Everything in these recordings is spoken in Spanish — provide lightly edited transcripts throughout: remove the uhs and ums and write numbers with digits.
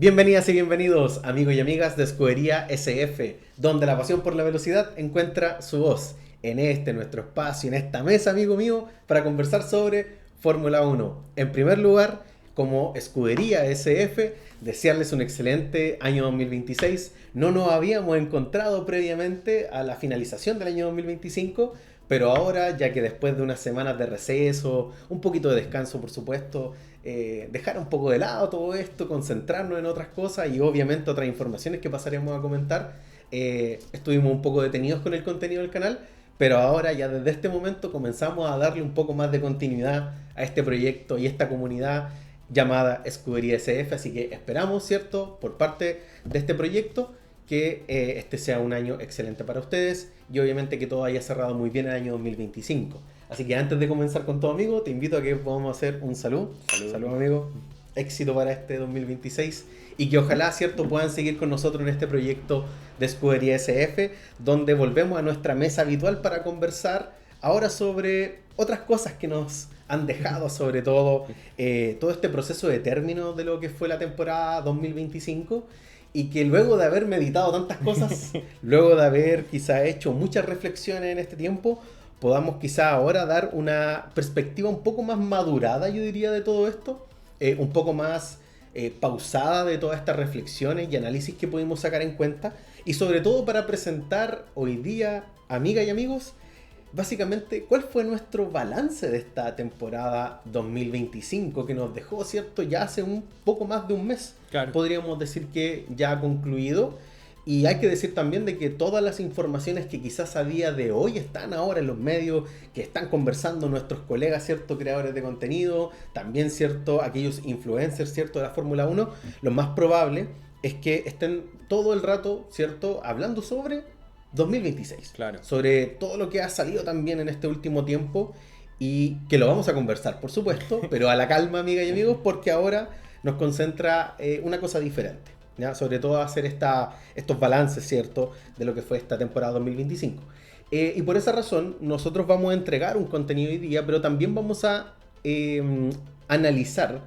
Bienvenidas y bienvenidos, amigos y amigas de Escudería SF, donde la pasión por la velocidad encuentra su voz. En este nuestro espacio, en esta mesa, amigo mío, para conversar sobre Fórmula 1. En primer lugar, como Escudería SF, desearles un excelente año 2026. No nos habíamos encontrado previamente a la finalización del año 2025, pero ahora, ya que después de unas semanas de receso, un poquito de descanso, por supuesto, dejar un poco de lado todo esto, concentrarnos en otras cosas y obviamente otras informaciones que pasaremos a comentar. Estuvimos un poco detenidos con el contenido del canal, pero ahora ya desde este momento comenzamos a darle un poco más de continuidad a este proyecto y esta comunidad llamada Escudería SF, así que esperamos, ¿cierto?, por parte de este proyecto que este sea un año excelente para ustedes y obviamente que todo haya cerrado muy bien el año 2025. Así que antes de comenzar con todo, amigo, te invito a que podamos hacer un salud. Salud, amigo. Éxito para este 2026 y que ojalá, cierto, puedan seguir con nosotros en este proyecto de Escudería SF, donde volvemos a nuestra mesa habitual para conversar ahora sobre otras cosas que nos han dejado, sobre todo todo este proceso de término de lo que fue la temporada 2025 y que luego de haber meditado tantas cosas, luego de haber quizá hecho muchas reflexiones en este tiempo, podamos quizá ahora dar una perspectiva un poco más madurada, yo diría, de todo esto, un poco más pausada de todas estas reflexiones y análisis que pudimos sacar en cuenta, y sobre todo para presentar hoy día, amigas y amigos, básicamente cuál fue nuestro balance de esta temporada 2025 que nos dejó, ¿cierto?, ya hace un poco más de un mes. Claro. Podríamos decir que ya ha concluido. Y hay que decir también de que todas las informaciones que quizás a día de hoy están ahora en los medios, que están conversando nuestros colegas, ¿cierto?, creadores de contenido, también, ¿cierto?, aquellos influencers, ¿cierto?, de la Fórmula 1, lo más probable es que estén todo el rato, ¿cierto?, hablando sobre 2026. Claro. Sobre todo lo que ha salido también en este último tiempo y que lo vamos a conversar, por supuesto, pero a la calma, amigas y amigos, porque ahora nos concentra una cosa diferente. ¿Ya? Sobre todo hacer estos balances, ¿cierto?, de lo que fue esta temporada 2025. Y por esa razón, nosotros vamos a entregar un contenido hoy día, pero también vamos a analizar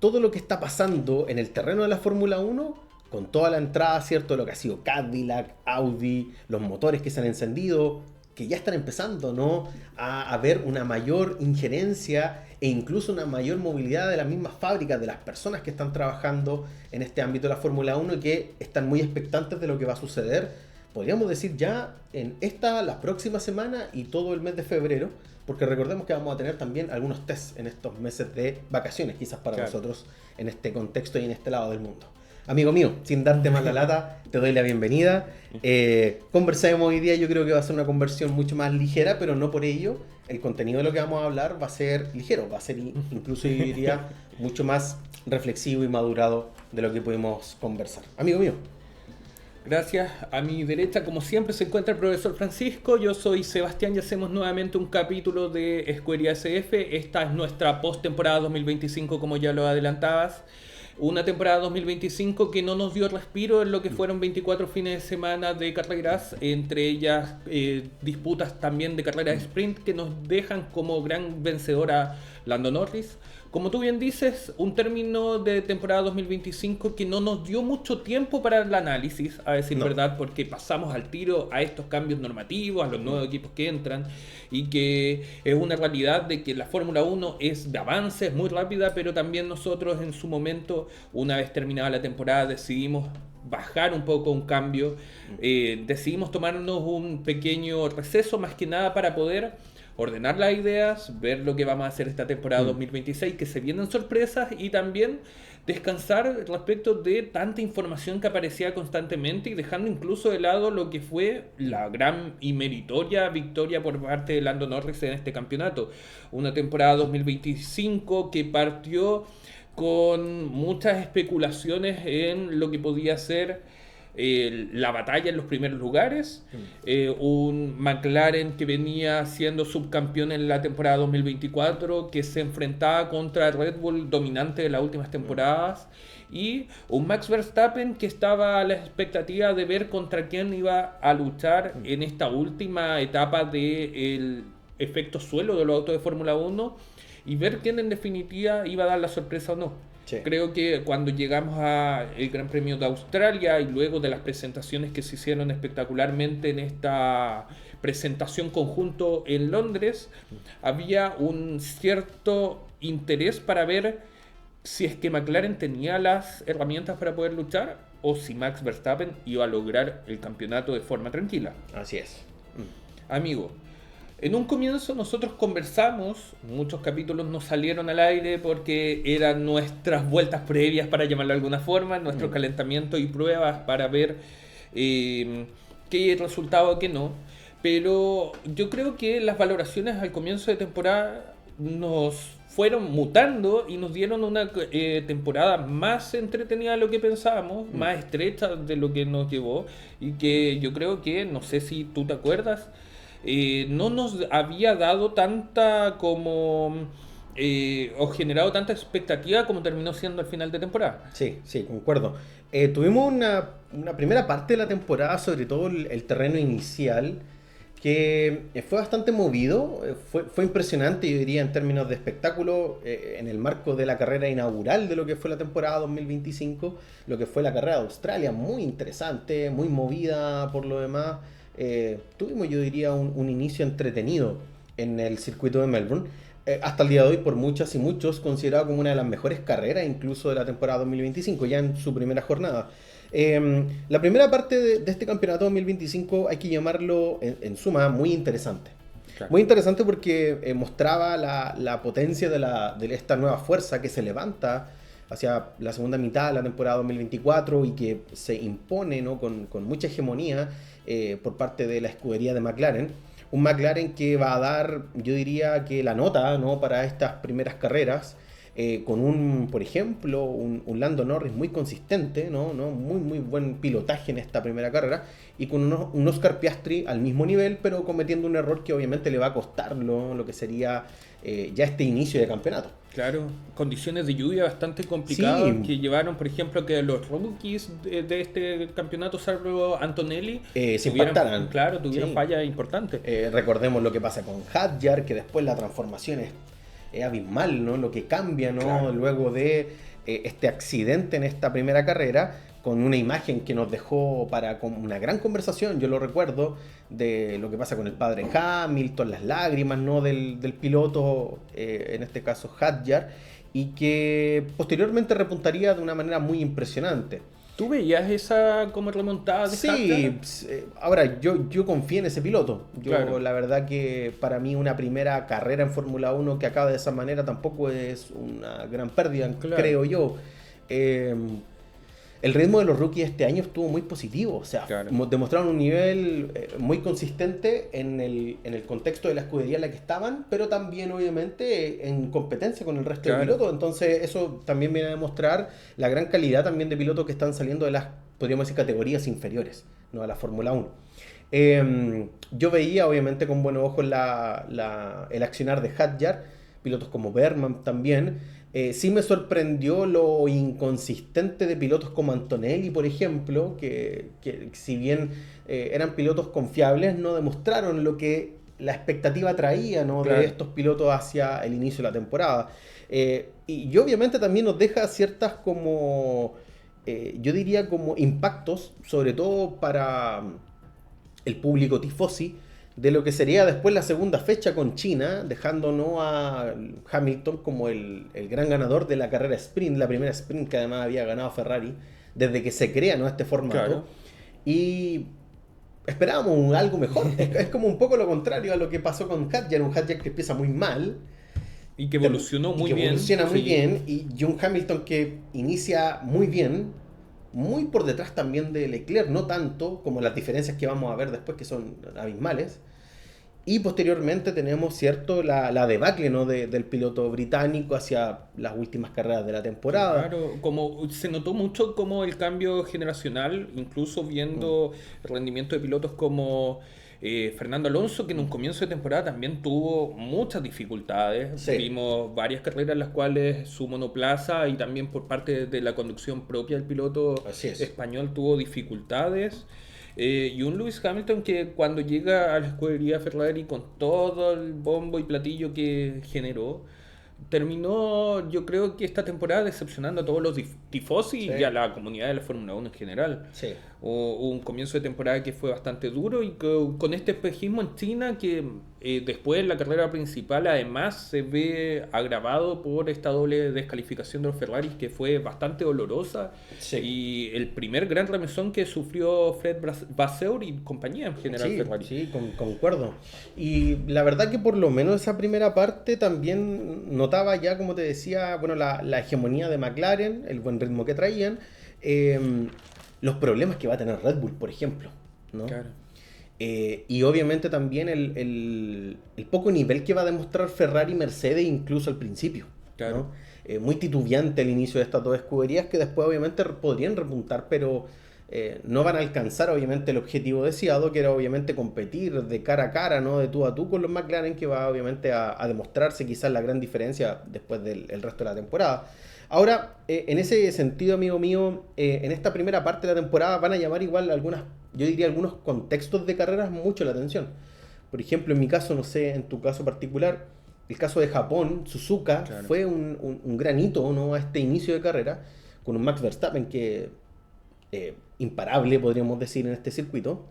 todo lo que está pasando en el terreno de la Fórmula 1, con toda la entrada, ¿cierto?, de lo que ha sido Cadillac, Audi, los motores que se han encendido, que ya están empezando, ¿no?, a haber una mayor injerencia e incluso una mayor movilidad de las mismas fábricas, de las personas que están trabajando en este ámbito de la Fórmula 1 y que están muy expectantes de lo que va a suceder, podríamos decir ya en la próxima semana y todo el mes de febrero, porque recordemos que vamos a tener también algunos tests en estos meses de vacaciones, quizás para nosotros en este contexto y en este lado del mundo. Amigo mío, sin darte más la lata, te doy la bienvenida. Conversemos hoy día, yo creo que va a ser una conversión mucho más ligera, pero no por ello el contenido de lo que vamos a hablar va a ser ligero, va a ser incluso, yo diría, mucho más reflexivo y madurado de lo que pudimos conversar. Amigo mío. Gracias. A mi derecha, como siempre, se encuentra el profesor Francisco. Yo soy Sebastián y hacemos nuevamente un capítulo de Escudería SF. Esta es nuestra post-temporada 2025, como ya lo adelantabas. Una temporada 2025 que no nos dio respiro en lo que fueron 24 fines de semana de carreras, entre ellas disputas también de carreras de sprint que nos dejan como gran vencedora Lando Norris. Como tú bien dices, un término de temporada 2025 que no nos dio mucho tiempo para el análisis, a decir verdad, porque pasamos al tiro a estos cambios normativos, a los nuevos equipos que entran, y que es una realidad de que la Fórmula 1 es de avance, es muy rápida, pero también nosotros en su momento, una vez terminada la temporada, decidimos bajar un poco, un cambio, decidimos tomarnos un pequeño receso, más que nada para poder ordenar las ideas, ver lo que vamos a hacer esta temporada 2026, que se vienen sorpresas, y también descansar respecto de tanta información que aparecía constantemente y dejando incluso de lado lo que fue la gran y meritoria victoria por parte de Lando Norris en este campeonato. Una temporada 2025 que partió con muchas especulaciones en lo que podía ser la batalla en los primeros lugares, un McLaren que venía siendo subcampeón en la temporada 2024, que se enfrentaba contra Red Bull dominante de las últimas temporadas, y un Max Verstappen que estaba a la expectativa de ver contra quién iba a luchar en esta última etapa del efecto suelo de los autos de Fórmula 1 y ver quién en definitiva iba a dar la sorpresa o no. Sí. Creo que cuando llegamos al Gran Premio de Australia y luego de las presentaciones que se hicieron espectacularmente en esta presentación conjunto en Londres, había un cierto interés para ver si es que McLaren tenía las herramientas para poder luchar o si Max Verstappen iba a lograr el campeonato de forma tranquila. Así es. Amigo, en un comienzo nosotros conversamos, muchos capítulos no salieron al aire porque eran nuestras vueltas previas, para llamarlo de alguna forma, nuestro calentamiento y pruebas para ver qué resultaba o qué no. Pero yo creo que las valoraciones al comienzo de temporada nos fueron mutando y nos dieron una temporada más entretenida de lo que pensábamos, más estrecha de lo que nos llevó, y que yo creo que, no sé si tú te acuerdas, no nos había dado tanta como o generado tanta expectativa como terminó siendo al final de temporada. Sí, sí, concuerdo. Tuvimos una primera parte de la temporada, sobre todo el terreno inicial, que fue bastante movido, fue impresionante, yo diría, en términos de espectáculo, en el marco de la carrera inaugural de lo que fue la temporada 2025, lo que fue la carrera de Australia, muy interesante, muy movida por lo demás. Tuvimos, yo diría, un inicio entretenido en el circuito de Melbourne. Hasta el día de hoy, por muchas y muchos, considerado como una de las mejores carreras incluso de la temporada 2025, ya en su primera jornada. La primera parte de este campeonato 2025 hay que llamarlo en suma muy interesante. Claro. Muy interesante porque mostraba la potencia de esta nueva fuerza que se levanta hacia la segunda mitad de la temporada 2024 y que se impone, ¿no?, con mucha hegemonía por parte de la escudería de McLaren. Un McLaren que va a dar, yo diría que la nota, ¿no?, para estas primeras carreras, con por ejemplo, un Lando Norris muy consistente, ¿no? Muy buen pilotaje en esta primera carrera, y con un Oscar Piastri al mismo nivel, pero cometiendo un error que obviamente le va a costar lo que sería ya este inicio de campeonato. Claro, condiciones de lluvia bastante complicadas, Sí. que llevaron, por ejemplo, que los rookies de este campeonato, salvo Antonelli, Se impactaran. tuvieron Sí. fallas importantes. Recordemos lo que pasa con Hadjar, que después la transformación es abismal, ¿no? Lo que cambia, ¿no?, Claro. luego de este accidente en esta primera carrera, con una imagen que nos dejó con una gran conversación, yo lo recuerdo, de lo que pasa con el padre Hamilton, las lágrimas, ¿no?, del piloto, en este caso Hadjar, y que posteriormente repuntaría de una manera muy impresionante. ¿Tú veías esa como remontada de Sí, Hadjar? ahora yo confío en ese piloto. Claro. La verdad que para mí una primera carrera en Fórmula 1 que acaba de esa manera tampoco es una gran pérdida, Claro. creo yo. El ritmo de los rookies este año estuvo muy positivo, o sea, Claro. demostraron un nivel muy consistente en el contexto de la escudería en la que estaban, pero también obviamente en competencia con el resto de Claro. pilotos. Entonces eso también viene a demostrar la gran calidad también de pilotos que están saliendo de las, podríamos decir, categorías inferiores, ¿no?, a la Fórmula 1. Yo veía obviamente con buenos ojos el accionar de Hadjar, pilotos como Berman también. Sí me sorprendió lo inconsistente de pilotos como Antonelli, por ejemplo, que si bien eran pilotos confiables, no demostraron lo que la expectativa traía, ¿no?, Claro. de estos pilotos hacia el inicio de la temporada. Y obviamente también nos deja ciertas como, yo diría como impactos, sobre todo para el público tifosi, de lo que sería después la segunda fecha con China, dejando, ¿no?, a Hamilton como el gran ganador de la carrera sprint, la primera sprint que además había ganado Ferrari desde que se crea, ¿no?, este formato. Claro. Y esperábamos algo mejor. Es como un poco lo contrario a lo que pasó con Hadjar, un Hadjar que empieza muy mal. Y que evolucionó muy y que bien. evoluciona muy Sí. bien, y un Hamilton que inicia muy bien, muy por detrás también de Leclerc, no tanto como las diferencias que vamos a ver después, que son abismales. Y posteriormente tenemos, cierto, la debacle, ¿no?, del piloto británico hacia las últimas carreras de la temporada. Claro, como se notó mucho como el cambio generacional, incluso viendo el rendimiento de pilotos como Fernando Alonso, que en un comienzo de temporada también tuvo muchas dificultades. Sí. Vimos varias carreras en las cuales su monoplaza y también por parte de la conducción propia del piloto Así es. español tuvo dificultades. Y un Lewis Hamilton que cuando llega a la escudería Ferrari con todo el bombo y platillo que generó, terminó, yo creo que esta temporada decepcionando a todos los tifosi Sí. y a la comunidad de la Fórmula 1 en general. Sí. Hubo un comienzo de temporada que fue bastante duro y con este espejismo en China que después en la carrera principal además se ve agravado por esta doble descalificación de los Ferraris que fue bastante dolorosa Sí. y el primer gran remesón que sufrió Fred Vasseur y compañía en general Sí, Ferrari. sí, concuerdo. Y la verdad que por lo menos esa primera parte también notaba ya, como te decía, bueno, la hegemonía de McLaren, el buen ritmo que traían, eh, los problemas que va a tener Red Bull, por ejemplo, ¿no? Claro. Y obviamente también el poco nivel que va a demostrar Ferrari y Mercedes incluso al principio, Claro. ¿no? Muy titubeante el inicio de estas dos escuderías que después obviamente podrían repuntar, pero no van a alcanzar obviamente el objetivo deseado, que era obviamente competir de cara a cara, ¿no? De tú a tú con los McLaren, que va obviamente a demostrarse quizás la gran diferencia después del el resto de la temporada. Ahora, en ese sentido, amigo mío, en esta primera parte de la temporada van a llamar igual yo diría algunos contextos de carreras mucho la atención. Por ejemplo, en mi caso, no sé, en tu caso particular, el caso de Japón, Suzuka, Claro. fue un gran hito, ¿no? A este inicio de carrera, con un Max Verstappen que imparable, podríamos decir, en este circuito,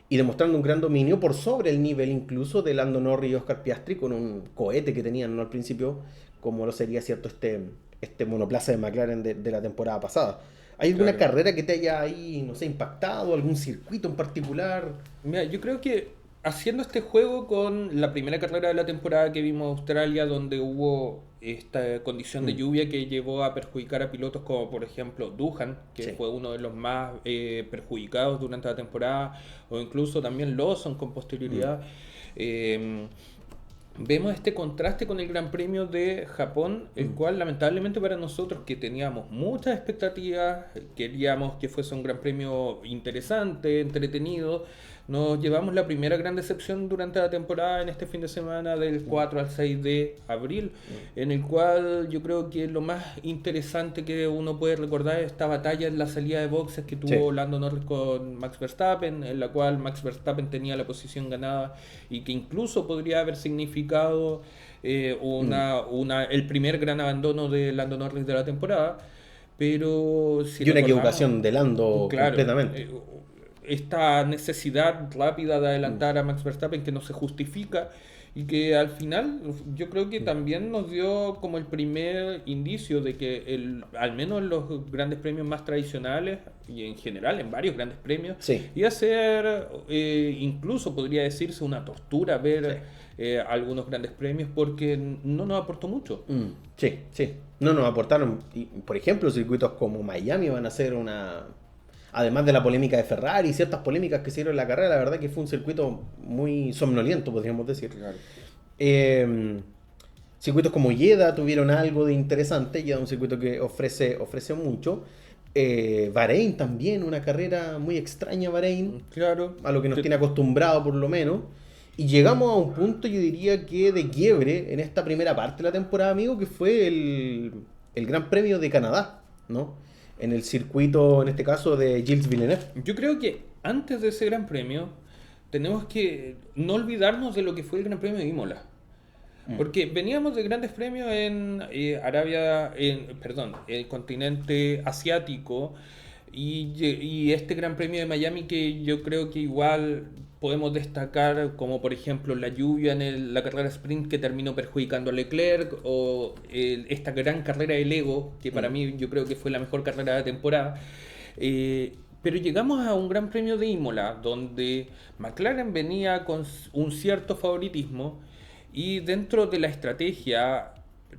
y demostrando un gran dominio por sobre el nivel incluso de Lando Norris y Oscar Piastri, con un cohete que tenían, ¿no? Al principio, como lo sería cierto este monoplaza de McLaren de la temporada pasada. ¿Hay alguna Claro. carrera que te haya ahí, no sé, impactado? ¿Algún circuito en particular? Mira, yo creo que haciendo este juego con la primera carrera de la temporada que vimos en Australia, donde hubo esta condición de Mm. lluvia que llevó a perjudicar a pilotos como por ejemplo Duhan, que Sí. fue uno de los más perjudicados durante la temporada, o incluso también Lawson con posterioridad. Vemos este contraste con el Gran Premio de Japón, el cual lamentablemente para nosotros que teníamos muchas expectativas, queríamos que fuese un Gran Premio interesante, entretenido, nos llevamos la primera gran decepción durante la temporada en este fin de semana del 4 al 6 de abril, en el cual yo creo que lo más interesante que uno puede recordar es esta batalla en la salida de boxes que tuvo Sí. Lando Norris con Max Verstappen, en la cual Max Verstappen tenía la posición ganada y que incluso podría haber significado el primer gran abandono de Lando Norris de la temporada. Pero si Y una recordamos, equivocación de Lando claro, completamente. esta necesidad rápida de adelantar a Max Verstappen que no se justifica y que al final yo creo que también nos dio como el primer indicio de que al menos en los grandes premios más tradicionales y en general en varios grandes premios Sí. iba a ser incluso podría decirse una tortura ver algunos grandes premios porque no nos aportó mucho. Sí, sí. No nos aportaron. Y, por ejemplo, circuitos como Miami van a ser una. Además de la polémica de Ferrari y ciertas polémicas que se dieron en la carrera, la verdad que fue un circuito muy somnoliento, podríamos decir. Claro. Circuitos como Jeddah tuvieron algo de interesante. Jeddah es un circuito que ofrece mucho. Bahrein también, una carrera muy extraña, Bahrein, Claro. a lo que nos tiene acostumbrado por lo menos. Y llegamos a un punto, yo diría que de quiebre en esta primera parte de la temporada, amigo, que fue el Gran Premio de Canadá, ¿no? En el circuito, en este caso, de Gilles Villeneuve. Yo creo que antes de ese Gran Premio tenemos que no olvidarnos de lo que fue el Gran Premio de Imola. Porque veníamos de grandes premios en el continente asiático y este Gran Premio de Miami que yo creo que igual podemos destacar como por ejemplo la lluvia en la carrera sprint que terminó perjudicando a Leclerc o esta gran carrera de Lego que para mí yo creo que fue la mejor carrera de la temporada. Pero llegamos a un Gran Premio de Imola donde McLaren venía con un cierto favoritismo y dentro de la estrategia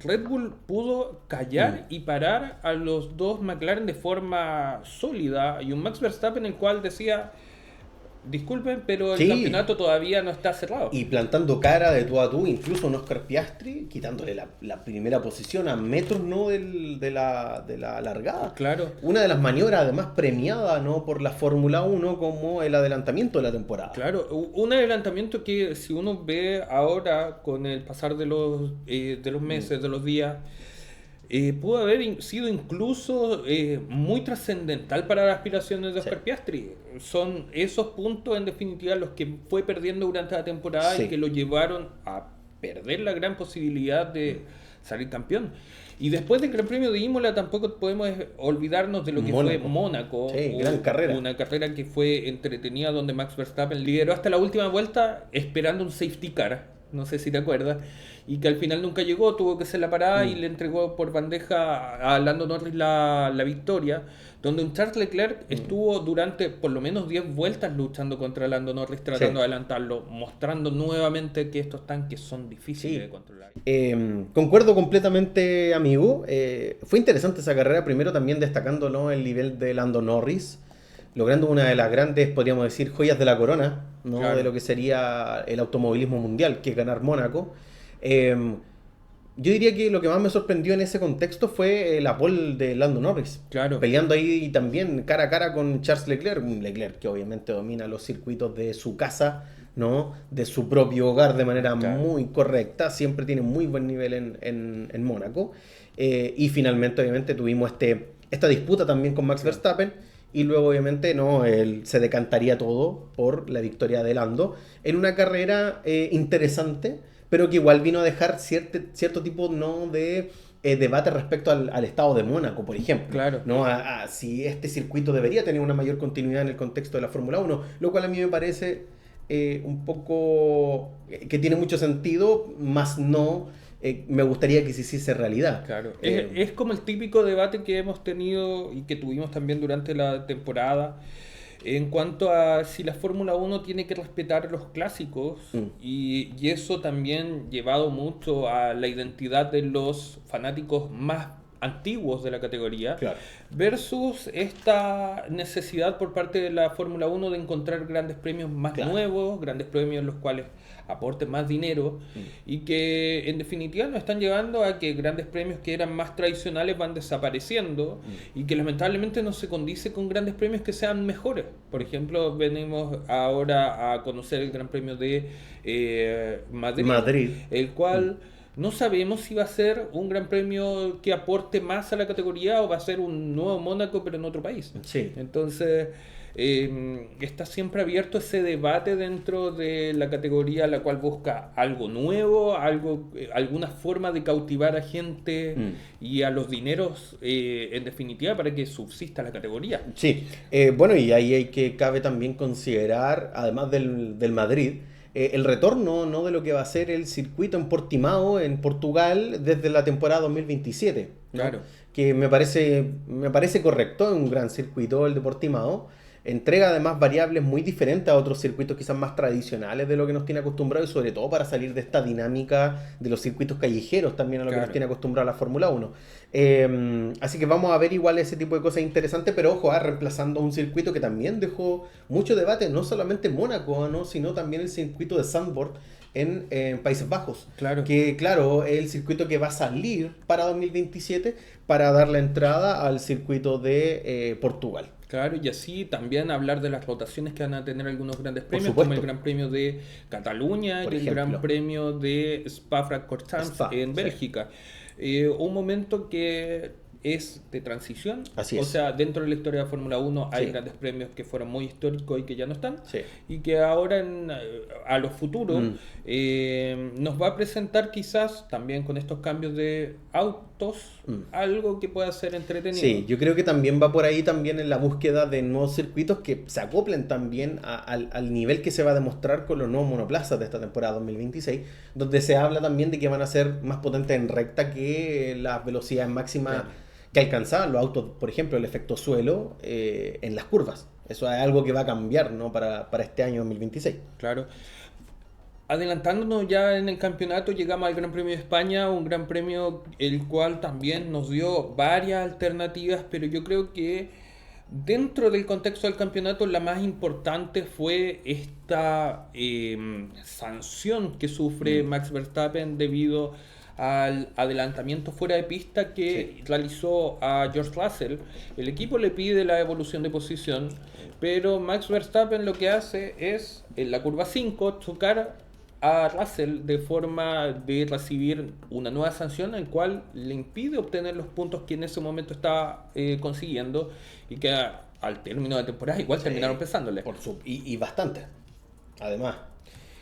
Red Bull pudo callar y parar a los dos McLaren de forma sólida y un Max Verstappen el cual decía disculpen, pero el Sí. campeonato todavía no está cerrado. Y plantando cara de tú a tú, incluso a un Oscar Piastri, quitándole la primera posición a metros, ¿no? de la largada. Claro. Una de las maniobras además premiada, ¿no? Por la Fórmula 1 como el adelantamiento de la temporada. Claro, un adelantamiento que si uno ve ahora con el pasar de los meses, de los días, pudo haber sido incluso muy trascendental para las aspiraciones de Oscar Sí. Piastri. Son esos puntos en definitiva los que fue perdiendo durante la temporada Sí. y que lo llevaron a perder la gran posibilidad de salir campeón. Y después del Gran Premio de Imola tampoco podemos olvidarnos de lo que fue Mónaco. Sí, gran carrera. Una carrera que fue entretenida donde Max Verstappen lideró hasta la última vuelta esperando un safety car, no sé si te acuerdas, y que al final nunca llegó, tuvo que hacer la parada y le entregó por bandeja a Lando Norris la victoria, donde un Charles Leclerc estuvo durante por lo menos 10 vueltas luchando contra Lando Norris, tratando de adelantarlo, mostrando nuevamente que estos tanques son difíciles de controlar. Concuerdo completamente, amigo. Fue interesante esa carrera, primero también destacando, ¿no?, el nivel de Lando Norris, logrando una de las grandes, podríamos decir, joyas de la corona, ¿no?, claro, de lo que sería el automovilismo mundial, que es ganar Mónaco. Yo diría que lo que más me sorprendió en ese contexto fue la pole de Lando Norris. Claro. Peleando ahí también cara a cara con Charles Leclerc. Un Leclerc que obviamente domina los circuitos de su casa, ¿no?, de su propio hogar de manera muy correcta. Siempre tiene muy buen nivel en Mónaco. Y finalmente, obviamente, tuvimos esta disputa también con Max Verstappen. Y luego, obviamente, no, él se decantaría todo por la victoria de Lando en una carrera interesante, pero que igual vino a dejar cierto tipo, ¿no?, de debate respecto al estado de Mónaco, por ejemplo. Claro. ¿No? A si este circuito debería tener una mayor continuidad en el contexto de la Fórmula 1, lo cual a mí me parece un poco que tiene mucho sentido, más no me gustaría que se hiciese realidad. Claro. Es como el típico debate que hemos tenido y que tuvimos también durante la temporada en cuanto a si la Fórmula 1 tiene que respetar los clásicos y eso también llevado mucho a la identidad de los fanáticos más antiguos de la categoría, claro, versus esta necesidad por parte de la Fórmula 1 de encontrar grandes premios más nuevos, grandes premios en los cuales aporten más dinero y que en definitiva nos están llevando a que grandes premios que eran más tradicionales van desapareciendo y que lamentablemente no se condice con grandes premios que sean mejores. Por ejemplo, venimos ahora a conocer el Gran Premio de Madrid, el cual no sabemos si va a ser un gran premio que aporte más a la categoría o va a ser un nuevo Mónaco pero en otro país. Sí. Entonces está siempre abierto ese debate dentro de la categoría, la cual busca algo nuevo, alguna forma de cautivar a gente y a los dineros en definitiva para que subsista la categoría. Sí, bueno, y ahí cabe también considerar, además del Madrid, el retorno, ¿no?, de lo que va a ser el circuito en Portimao, en Portugal, desde la temporada 2027. ¿no? Claro. Que me parece correcto, es un gran circuito el de Portimao. Entrega además variables muy diferentes a otros circuitos quizás más tradicionales de lo que nos tiene acostumbrado y sobre todo para salir de esta dinámica de los circuitos callejeros también a lo que nos tiene acostumbrado la Fórmula 1. Así que vamos a ver igual ese tipo de cosas interesantes, pero ojo, reemplazando un circuito que también dejó mucho debate, no solamente en Mónaco, ¿no?, sino también el circuito de Zandvoort en Países Bajos. Claro. Que claro, es el circuito que va a salir para 2027 para dar la entrada al circuito de Portugal. Claro, y así también hablar de las rotaciones que van a tener algunos grandes premios, como el Gran Premio de Cataluña y el Gran Premio de Spa-Francorchamps en Bélgica. Un momento que es de transición, Así o es. sea, dentro de la historia de la Fórmula 1 hay grandes premios que fueron muy históricos y que ya no están, y que ahora a los futuros nos va a presentar quizás también con estos cambios de autos algo que pueda ser entretenido. Sí, yo creo que también va por ahí también en la búsqueda de nuevos circuitos que se acoplen también al nivel que se va a demostrar con los nuevos monoplazas de esta temporada 2026, donde se habla también de que van a ser más potentes en recta que las velocidades máximas que alcanzaban los autos, por ejemplo, el efecto suelo en las curvas. Eso es algo que va a cambiar, ¿no?, para este año 2026. Claro. Adelantándonos ya en el campeonato, llegamos al Gran Premio de España, un gran premio el cual también nos dio varias alternativas, pero yo creo que dentro del contexto del campeonato la más importante fue esta sanción que sufre Max Verstappen debido al adelantamiento fuera de pista que realizó a George Russell. El equipo le pide la devolución de posición, pero Max Verstappen lo que hace es en la curva 5 chocar a Russell de forma de recibir una nueva sanción, el cual le impide obtener los puntos que en ese momento estaba consiguiendo y que al término de temporada igual terminaron pesándole. Y bastante, además.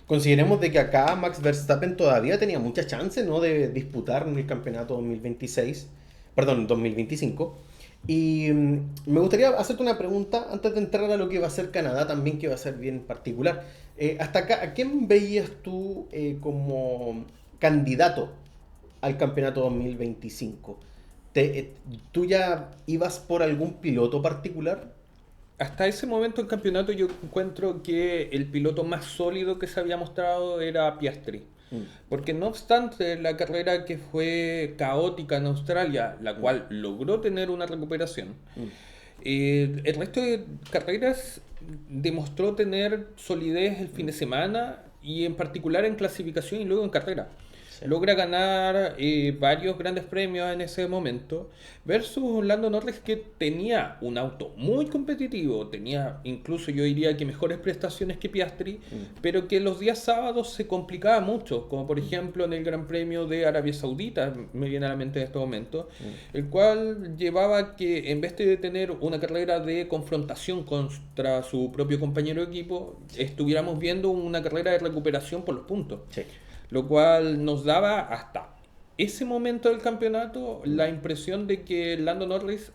Consideremos de que acá Max Verstappen todavía tenía muchas chances, ¿no?, de disputar el campeonato 2026, perdón, 2025. Y me gustaría hacerte una pregunta antes de entrar a lo que va a ser Canadá también, que va a ser bien particular. Hasta acá, ¿a quién veías tú como candidato al campeonato 2025? ¿Tú ya ibas por algún piloto particular? Hasta ese momento del campeonato yo encuentro que el piloto más sólido que se había mostrado era Piastri. Mm, Porque no obstante la carrera que fue caótica en Australia, la mm, cual logró tener una recuperación, mm. el resto de carreras demostró tener solidez el fin de semana y en particular en clasificación y luego en carrera. Sí. Logra ganar varios grandes premios en ese momento versus Lando Norris, que tenía un auto muy competitivo, tenía incluso yo diría que mejores prestaciones que Piastri, Mm, pero que los días sábados se complicaba mucho, como por ejemplo en el Gran Premio de Arabia Saudita, me viene a la mente en este momento, mm. el cual llevaba que en vez de tener una carrera de confrontación contra su propio compañero de equipo, estuviéramos viendo una carrera de recuperación por los puntos, Sí. lo cual nos daba hasta ese momento del campeonato Mm. la impresión de que Lando Norris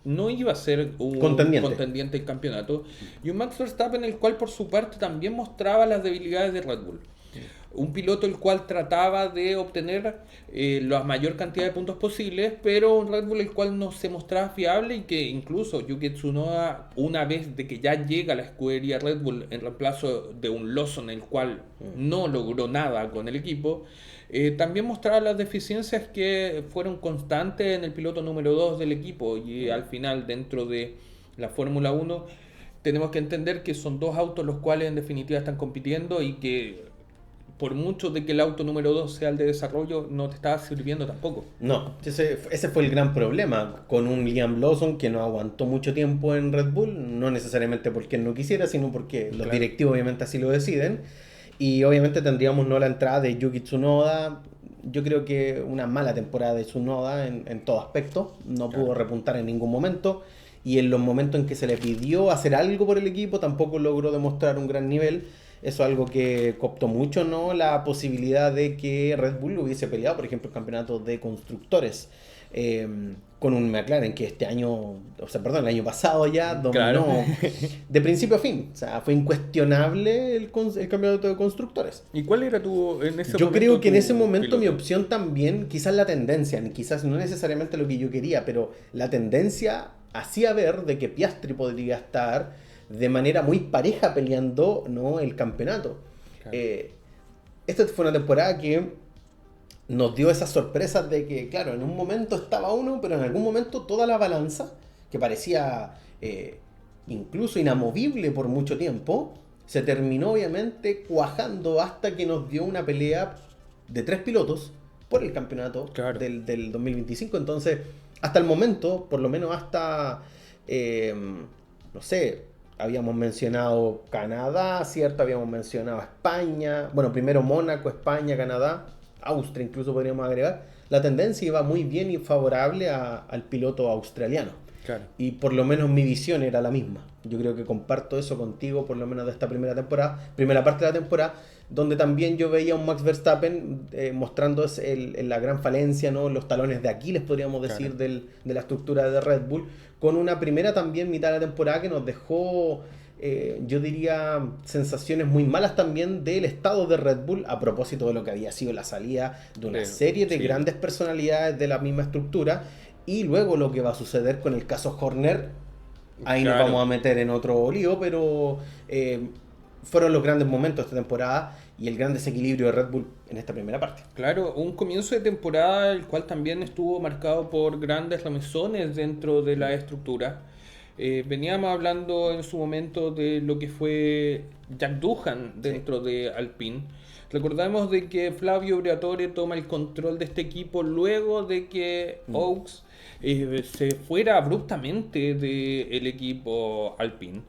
no iba a ser un Contendiente. contendiente del campeonato, y un Max Verstappen el cual por su parte también mostraba las debilidades de Red Bull. Un piloto el cual trataba de obtener la mayor cantidad de puntos posibles, pero un Red Bull el cual no se mostraba fiable, y que incluso Yuki Tsunoda, una vez de que ya llega a la escudería Red Bull en reemplazo de un Lawson el cual Mm. no logró nada con el equipo, también mostraba las deficiencias que fueron constantes en el piloto número 2 del equipo, y al final dentro de la Fórmula 1 tenemos que entender que son dos autos los cuales en definitiva están compitiendo, y que por mucho de que el auto número 2 sea el de desarrollo, no te estaba sirviendo tampoco. No, ese fue el gran problema con un Liam Lawson que no aguantó mucho tiempo en Red Bull, no necesariamente porque él no quisiera, sino porque los Claro. directivos obviamente así lo deciden. Y obviamente tendríamos no la entrada de Yuki Tsunoda. Yo creo que una mala temporada de Tsunoda en todo aspecto, no Claro. pudo repuntar en ningún momento. Y en los momentos en que se le pidió hacer algo por el equipo, tampoco logró demostrar un gran nivel. Eso es algo que cooptó mucho, ¿no?, la posibilidad de que Red Bull hubiese peleado, por ejemplo, el campeonato de constructores eh, con un McLaren que este año, o sea, perdón, el año pasado ya Claro. dominó de principio a fin. O sea, fue incuestionable el campeonato de constructores. ¿Y cuál era tu en ese Yo momento creo que en tu ese momento mi piloto? opción también, quizás la tendencia, quizás no necesariamente lo que yo quería, pero la tendencia hacía ver de que Piastri podría estar de manera muy pareja peleando, ¿no?, el campeonato. Claro. Esta fue una temporada que nos dio esas sorpresas de que, claro, en un momento estaba uno, pero en algún momento toda la balanza, que parecía incluso inamovible por mucho tiempo, se terminó obviamente cuajando hasta que nos dio una pelea de 3 pilotos por el campeonato Claro. del 2025. Entonces, hasta el momento, por lo menos hasta, no sé, habíamos mencionado Canadá, ¿cierto? Habíamos mencionado España, bueno, primero Mónaco, España, Canadá, Austria incluso podríamos agregar. La tendencia iba muy bien y favorable al piloto australiano. Claro. Y por lo menos mi visión era la misma. Yo creo que comparto eso contigo, por lo menos de esta primera temporada, primera parte de la temporada, donde también yo veía a un Max Verstappen mostrando la gran falencia, ¿no?, los talones de Aquiles, podríamos decir, Claro. de la estructura de Red Bull, con una primera también mitad de la temporada que nos dejó, yo diría, sensaciones muy malas también del estado de Red Bull a propósito de lo que había sido la salida de una serie de Sí. grandes personalidades de la misma estructura. Y luego lo que va a suceder con el caso Horner, ahí nos Claro. vamos a meter en otro lío, pero fueron los grandes momentos de esta temporada y el gran desequilibrio de Red Bull en esta primera parte. Claro, un comienzo de temporada el cual también estuvo marcado por grandes remesones dentro de la estructura. Veníamos hablando en su momento de lo que fue Jack Doohan dentro de Alpine. Recordamos de que Flavio Briatore toma el control de este equipo luego de que Oaks se fuera abruptamente del equipo Alpine.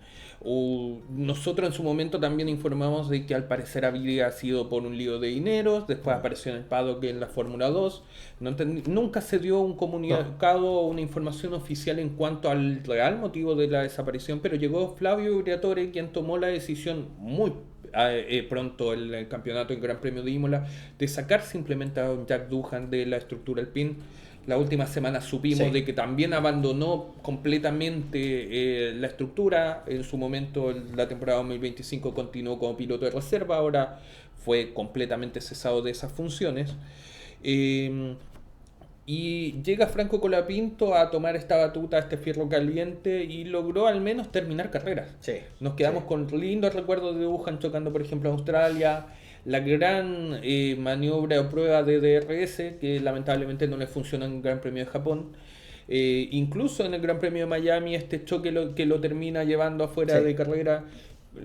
Nosotros en su momento también informamos de que al parecer había sido por un lío de dineros, después apareció en el paddock en la Fórmula 2. Nunca se dio un comunicado o una información oficial en cuanto al real motivo de la desaparición, pero llegó Flavio Briatore, quien tomó la decisión muy pronto el campeonato en Gran Premio de Imola, de sacar simplemente a Jack Doohan de la estructura Alpine. La última semana supimos de que también abandonó completamente la estructura. En su momento, la temporada 2025 continuó como piloto de reserva, ahora fue completamente cesado de esas funciones. Y llega Franco Colapinto a tomar esta batuta, este fierro caliente, y logró al menos terminar carreras. Sí, Nos quedamos con lindos recuerdos de Wuhan chocando, por ejemplo, a Australia, la gran maniobra o prueba de DRS, que lamentablemente no le funcionó en el Gran Premio de Japón. Incluso en el Gran Premio de Miami, este choque que lo termina llevando afuera de carrera,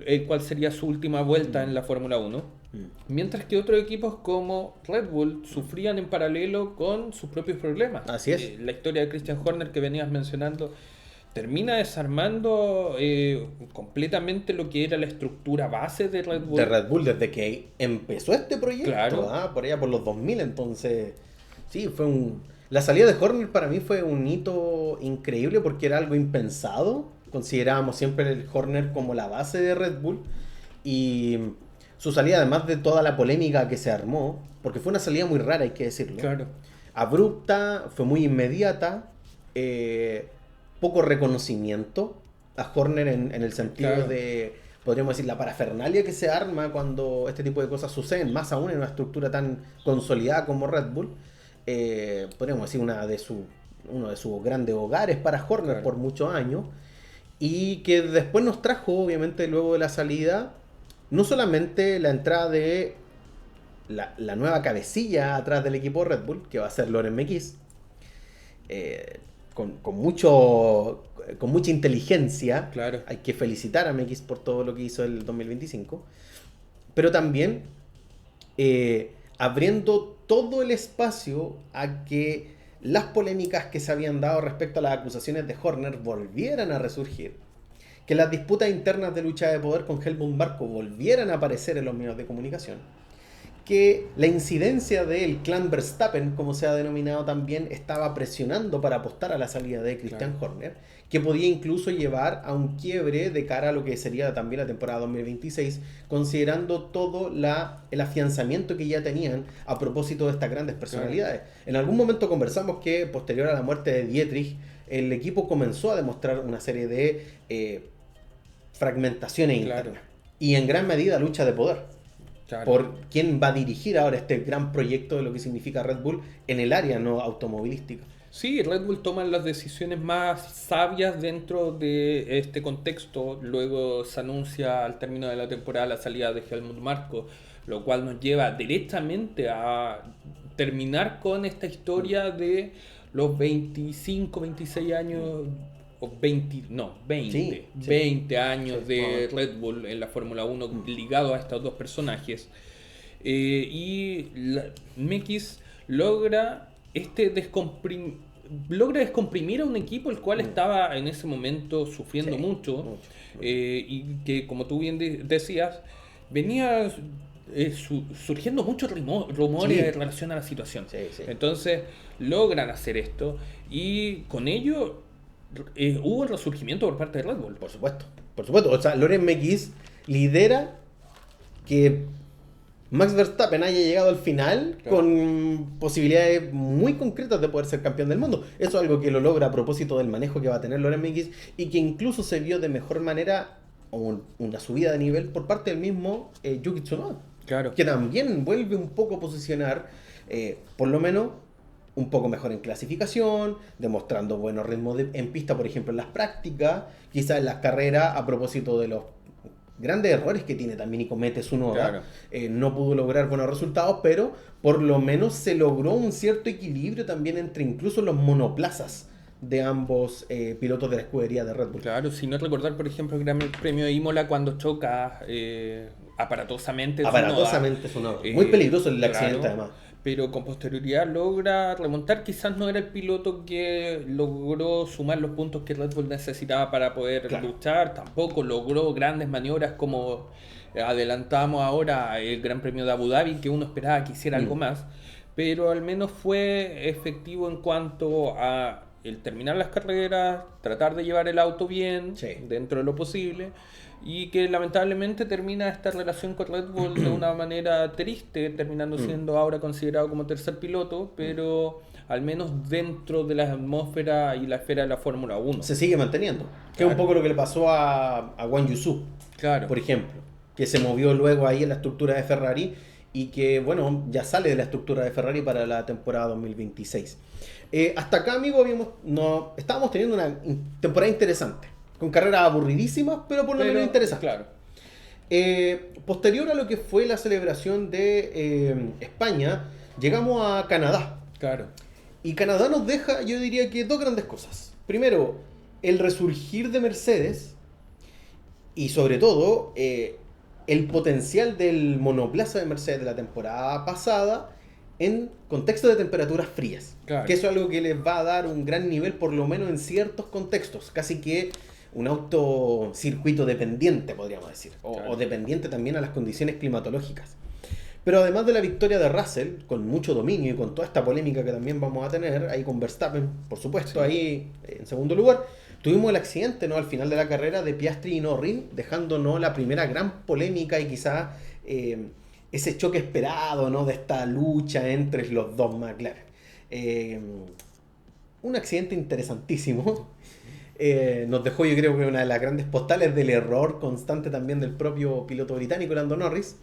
el cual sería su última vuelta en la Fórmula 1. Mientras que otros equipos como Red Bull sufrían en paralelo con sus propios problemas. Así es. La historia de Christian Horner que venías mencionando termina desarmando completamente lo que era la estructura base de Red Bull. De Red Bull desde que empezó este proyecto, Claro. por allá por los 2000, entonces sí, la salida de Horner para mí fue un hito increíble porque era algo impensado. Considerábamos siempre el Horner como la base de Red Bull y su salida, además de toda la polémica que se armó, porque fue una salida muy rara, hay que decirlo. Claro. Abrupta, fue muy inmediata, poco reconocimiento a Horner en el sentido de, podríamos decir, la parafernalia que se arma cuando este tipo de cosas suceden, más aún en una estructura tan consolidada como Red Bull. Podríamos decir uno de sus grandes hogares para Horner por muchos años, y que después nos trajo, obviamente, luego de la salida, no solamente la entrada de la nueva cabecilla atrás del equipo Red Bull, que va a ser Laurent Mekies, con mucha inteligencia. Claro. Hay que felicitar a Mekies por todo lo que hizo el 2025, pero también abriendo todo el espacio a que las polémicas que se habían dado respecto a las acusaciones de Horner volvieran a resurgir, que las disputas internas de lucha de poder con Helmut Marko volvieran a aparecer en los medios de comunicación, que la incidencia del clan Verstappen, como se ha denominado también, estaba presionando para apostar a la salida de Christian Horner, que podía incluso llevar a un quiebre de cara a lo que sería también la temporada 2026, considerando todo el afianzamiento que ya tenían a propósito de estas grandes personalidades. En algún momento conversamos que posterior a la muerte de Dietrich, el equipo comenzó a demostrar una serie de fragmentaciones internas y en gran medida lucha de poder. Por quién va a dirigir ahora este gran proyecto de lo que significa Red Bull en el área no automovilística. Sí, Red Bull toma las decisiones más sabias dentro de este contexto. Luego se anuncia al término de la temporada la salida de Helmut Marko, lo cual nos lleva directamente a terminar con esta historia de los 25, 26 años, o 20 años de Red Bull en la Fórmula 1 ligado a estos dos personajes. Mekies logra descomprimir a un equipo el cual estaba en ese momento sufriendo mucho. Y que, como tú bien decías, venía surgiendo muchos rumores en relación a la situación. Entonces logran hacer esto y con ello hubo un resurgimiento por parte de Red Bull. Por supuesto. O sea, Laurent Mekies lidera que Max Verstappen haya llegado al final con posibilidades muy concretas de poder ser campeón del mundo. Eso es algo que lo logra a propósito del manejo que va a tener Laurent Mekies y que incluso se vio de mejor manera una subida de nivel por parte del mismo Yuki Tsunoda. Que también vuelve un poco a posicionar, por lo menos, un poco mejor en clasificación, demostrando buenos ritmos en pista, por ejemplo, en las prácticas, quizás en las carreras, a propósito de los grandes errores que tiene también y comete Tsunoda. No pudo lograr buenos resultados, pero por lo menos se logró un cierto equilibrio también entre incluso los monoplazas de ambos pilotos de la escudería de Red Bull. Claro, si no recordar, por ejemplo, el Gran Premio de Imola cuando choca aparatosamente Tsunoda. Muy peligroso el accidente, además. Pero con posterioridad logra remontar. Quizás no era el piloto que logró sumar los puntos que Red Bull necesitaba para poder luchar. Tampoco logró grandes maniobras como adelantamos ahora el Gran Premio de Abu Dhabi, que uno esperaba que hiciera algo más. Pero al menos fue efectivo en cuanto a el terminar las carreras, tratar de llevar el auto bien dentro de lo posible y que lamentablemente termina esta relación con Red Bull de una manera triste, terminando siendo ahora considerado como tercer piloto, pero al menos dentro de la atmósfera y la esfera de la Fórmula 1. Se sigue manteniendo. Que es un poco lo que le pasó a Wang Yusu, Claro. por ejemplo, que se movió luego ahí en la estructura de Ferrari y que, bueno, ya sale de la estructura de Ferrari para la temporada 2026. Hasta acá, amigo, estábamos teniendo una temporada interesante, con carreras aburridísimas, pero por lo menos interesantes. Claro. Posterior a lo que fue la celebración de España, llegamos a Canadá. Claro. Y Canadá nos deja, yo diría que dos grandes cosas. Primero, el resurgir de Mercedes y sobre todo el potencial del monoplaza de Mercedes de la temporada pasada en contexto de temperaturas frías. Claro. Que eso es algo que les va a dar un gran nivel, por lo menos en ciertos contextos. Casi que un auto circuito dependiente, podríamos decir. O dependiente también a las condiciones climatológicas. Pero además de la victoria de Russell, con mucho dominio y con toda esta polémica que también vamos a tener, ahí con Verstappen, por supuesto, ahí en segundo lugar, tuvimos el accidente, ¿no?, al final de la carrera de Piastri y Norris, dejándonos la primera gran polémica y quizás ese choque esperado, ¿no?, de esta lucha entre los dos McLaren. Un accidente interesantísimo. Nos dejó, yo creo que una de las grandes postales del error constante también del propio piloto británico, Lando Norris.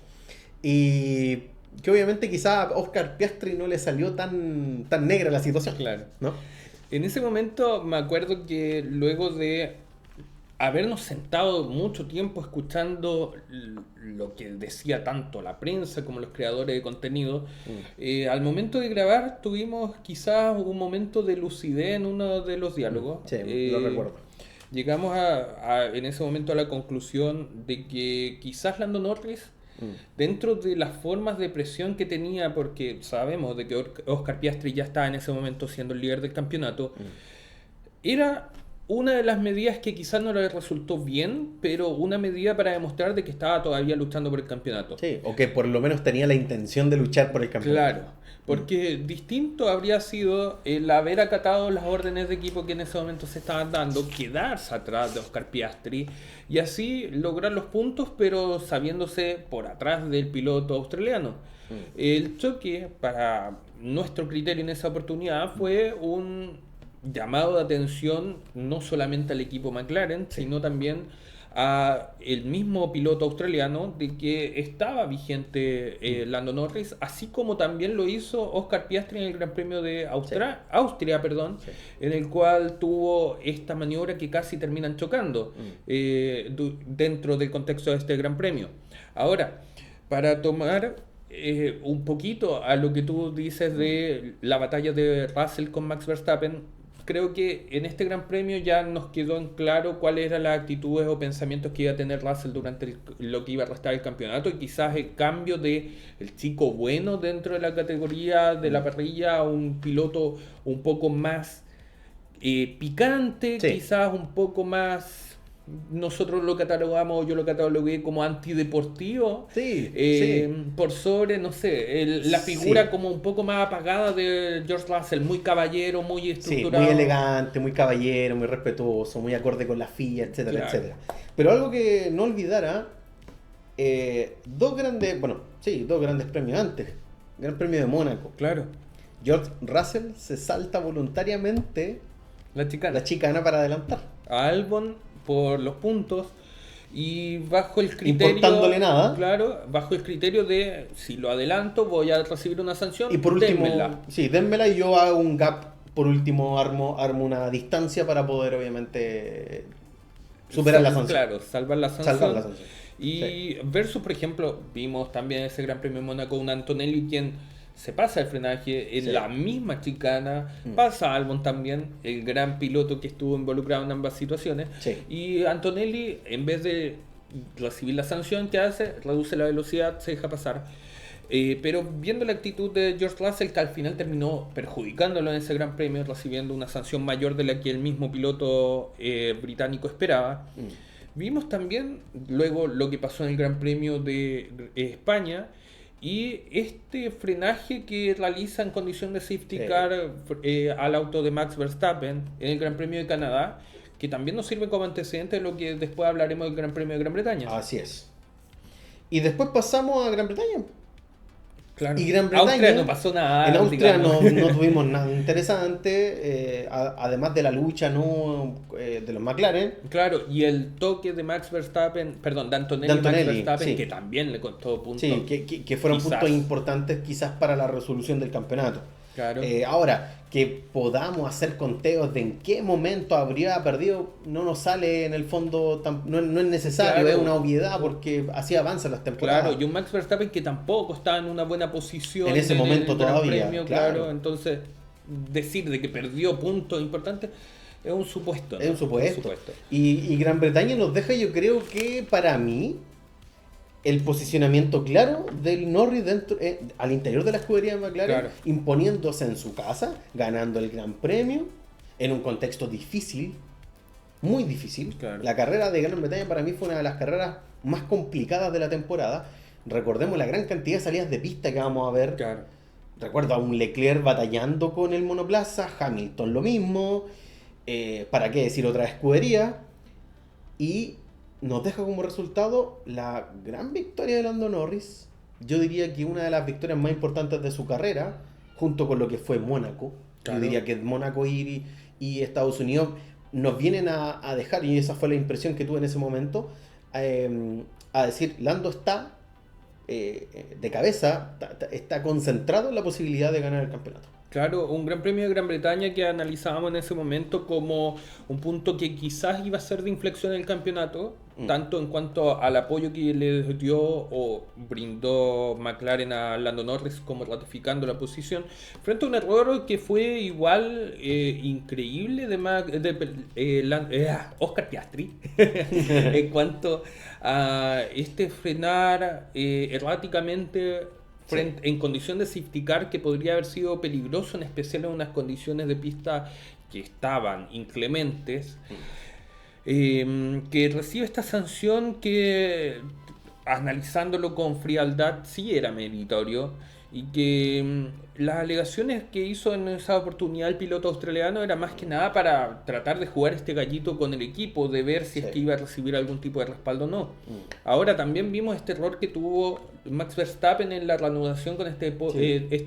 Y que obviamente quizá a Oscar Piastri no le salió tan negra la situación. Claro. ¿No? En ese momento me acuerdo que luego de habernos sentado mucho tiempo escuchando lo que decía tanto la prensa como los creadores de contenido, al momento de grabar tuvimos quizás un momento de lucidez en uno de los diálogos. Sí, lo recuerdo. Llegamos en ese momento a la conclusión de que quizás Lando Norris, dentro de las formas de presión que tenía, porque sabemos de que Oscar Piastri ya estaba en ese momento siendo el líder del campeonato, era una de las medidas que quizás no le resultó bien, pero una medida para demostrar de que estaba todavía luchando por el campeonato. Sí, o que por lo menos tenía la intención de luchar por el campeonato. Claro, porque distinto habría sido el haber acatado las órdenes de equipo que en ese momento se estaban dando, quedarse atrás de Oscar Piastri y así lograr los puntos, pero sabiéndose por atrás del piloto australiano. El choque, para nuestro criterio en esa oportunidad, fue un llamado de atención no solamente al equipo McLaren, sino también a el mismo piloto australiano de que estaba vigente Lando Norris, así como también lo hizo Oscar Piastri en el Gran Premio de Austria, en el cual tuvo esta maniobra que casi terminan chocando dentro del contexto de este Gran Premio. Ahora, para tomar un poquito a lo que tú dices de la batalla de Russell con Max Verstappen, creo que en este Gran Premio ya nos quedó en claro cuáles eran las actitudes o pensamientos que iba a tener Russell durante lo que iba a restar el campeonato, y quizás el cambio de el chico bueno dentro de la categoría de la parrilla a un piloto un poco más picante, quizás un poco más... Nosotros lo catalogamos, yo lo catalogué como antideportivo, por sobre, no sé, la figura como un poco más apagada de George Russell, muy caballero, muy estructurado. Muy elegante, muy caballero, muy respetuoso, muy acorde con la FIA, etcétera, etcétera. Pero algo que no olvidara, dos grandes premios antes. Gran Premio de Mónaco. Claro. George Russell se salta voluntariamente la chicana para adelantar a Albon por los puntos, y bajo el criterio, importándole nada, claro, bajo el criterio de si lo adelanto voy a recibir una sanción, y por último, dénmela y yo hago un gap, por último armo una distancia para poder obviamente superar la sanción. Claro, salvar la sanción. Y versus, por ejemplo, vimos también ese Gran Premio de Mónaco un Antonelli quien se pasa el frenaje en la misma chicana, pasa Albon también, el gran piloto que estuvo involucrado en ambas situaciones, y Antonelli, en vez de recibir la sanción que hace, reduce la velocidad, se deja pasar. Pero viendo la actitud de George Russell, que al final terminó perjudicándolo en ese Gran Premio, recibiendo una sanción mayor de la que el mismo piloto británico esperaba, vimos también luego lo que pasó en el Gran Premio de España, y este frenaje que realiza en condición de safety car al auto de Max Verstappen en el Gran Premio de Canadá, que también nos sirve como antecedente de lo que después hablaremos del Gran Premio de Gran Bretaña. Así es. Y después pasamos a Gran Bretaña. Claro. Y Gran Bretaña, Austria no pasó nada. en Austria no, digamos. no tuvimos nada interesante, además de la lucha de los McLaren. Claro, y el toque de Max Verstappen, perdón, de Antonelli, De Antonelli, Max Verstappen, sí. que también le costó puntos. Sí, que fueron Quizás. puntos importantes quizás para la resolución del campeonato. Claro. Ahora, que podamos hacer conteos de en qué momento habría perdido, no nos sale en el fondo, no es necesario, Claro. es una obviedad porque así avanzan las temporadas. Claro, y un Max Verstappen que tampoco estaba en una buena posición En ese momento el Gran todavía, Premio, claro. Entonces, decir de que perdió puntos importantes es un supuesto, ¿no? Es un supuesto. Y Gran Bretaña nos deja, yo creo que para mí, el posicionamiento claro del Norris dentro, al interior de la escudería de McLaren, Claro. imponiéndose en su casa, ganando el Gran Premio, en un contexto difícil, muy difícil. Claro. La carrera de Gran Bretaña para mí fue una de las carreras más complicadas de la temporada. Recordemos la gran cantidad de salidas de pista que vamos a ver. Claro. Recuerdo a un Leclerc batallando con el monoplaza, Hamilton lo mismo, para qué decir otra escudería, y nos deja como resultado la gran victoria de Lando Norris. Yo diría que una de las victorias más importantes de su carrera, junto con lo que fue Mónaco. Claro. Yo diría que Mónaco y Estados Unidos nos vienen a dejar, y esa fue la impresión que tuve en ese momento, a decir, Lando está de cabeza, está concentrado en la posibilidad de ganar el campeonato. Claro, un Gran Premio de Gran Bretaña que analizábamos en ese momento como un punto que quizás iba a ser de inflexión en el campeonato, tanto en cuanto al apoyo que le dio o brindó McLaren a Lando Norris como ratificando la posición, frente a un error que fue igual increíble de Oscar Piastri en cuanto a frenar erráticamente en condición de safety car, que podría haber sido peligroso, en especial en unas condiciones de pista que estaban inclementes, que recibe esta sanción que, analizándolo con frialdad, sí era meritorio, y que las alegaciones que hizo en esa oportunidad el piloto australiano era más que nada para tratar de jugar este gallito con el equipo, de ver si es que iba a recibir algún tipo de respaldo o no. Ahora también vimos este error que tuvo Max Verstappen en la reanudación con este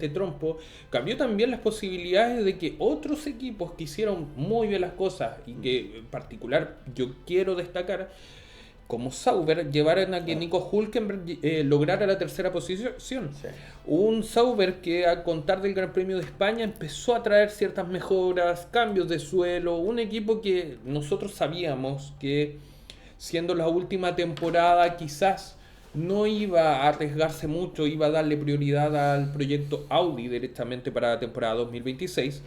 trompo. Cambió también las posibilidades de que otros equipos que hicieron muy bien las cosas, y que en particular yo quiero destacar, como Sauber, llevaran a que Nico Hülkenberg lograra la tercera posición. Sí. Un Sauber que, a contar del Gran Premio de España, empezó a traer ciertas mejoras, cambios de suelo, un equipo que nosotros sabíamos que, siendo la última temporada, quizás no iba a arriesgarse mucho, iba a darle prioridad al proyecto Audi directamente para la temporada 2026,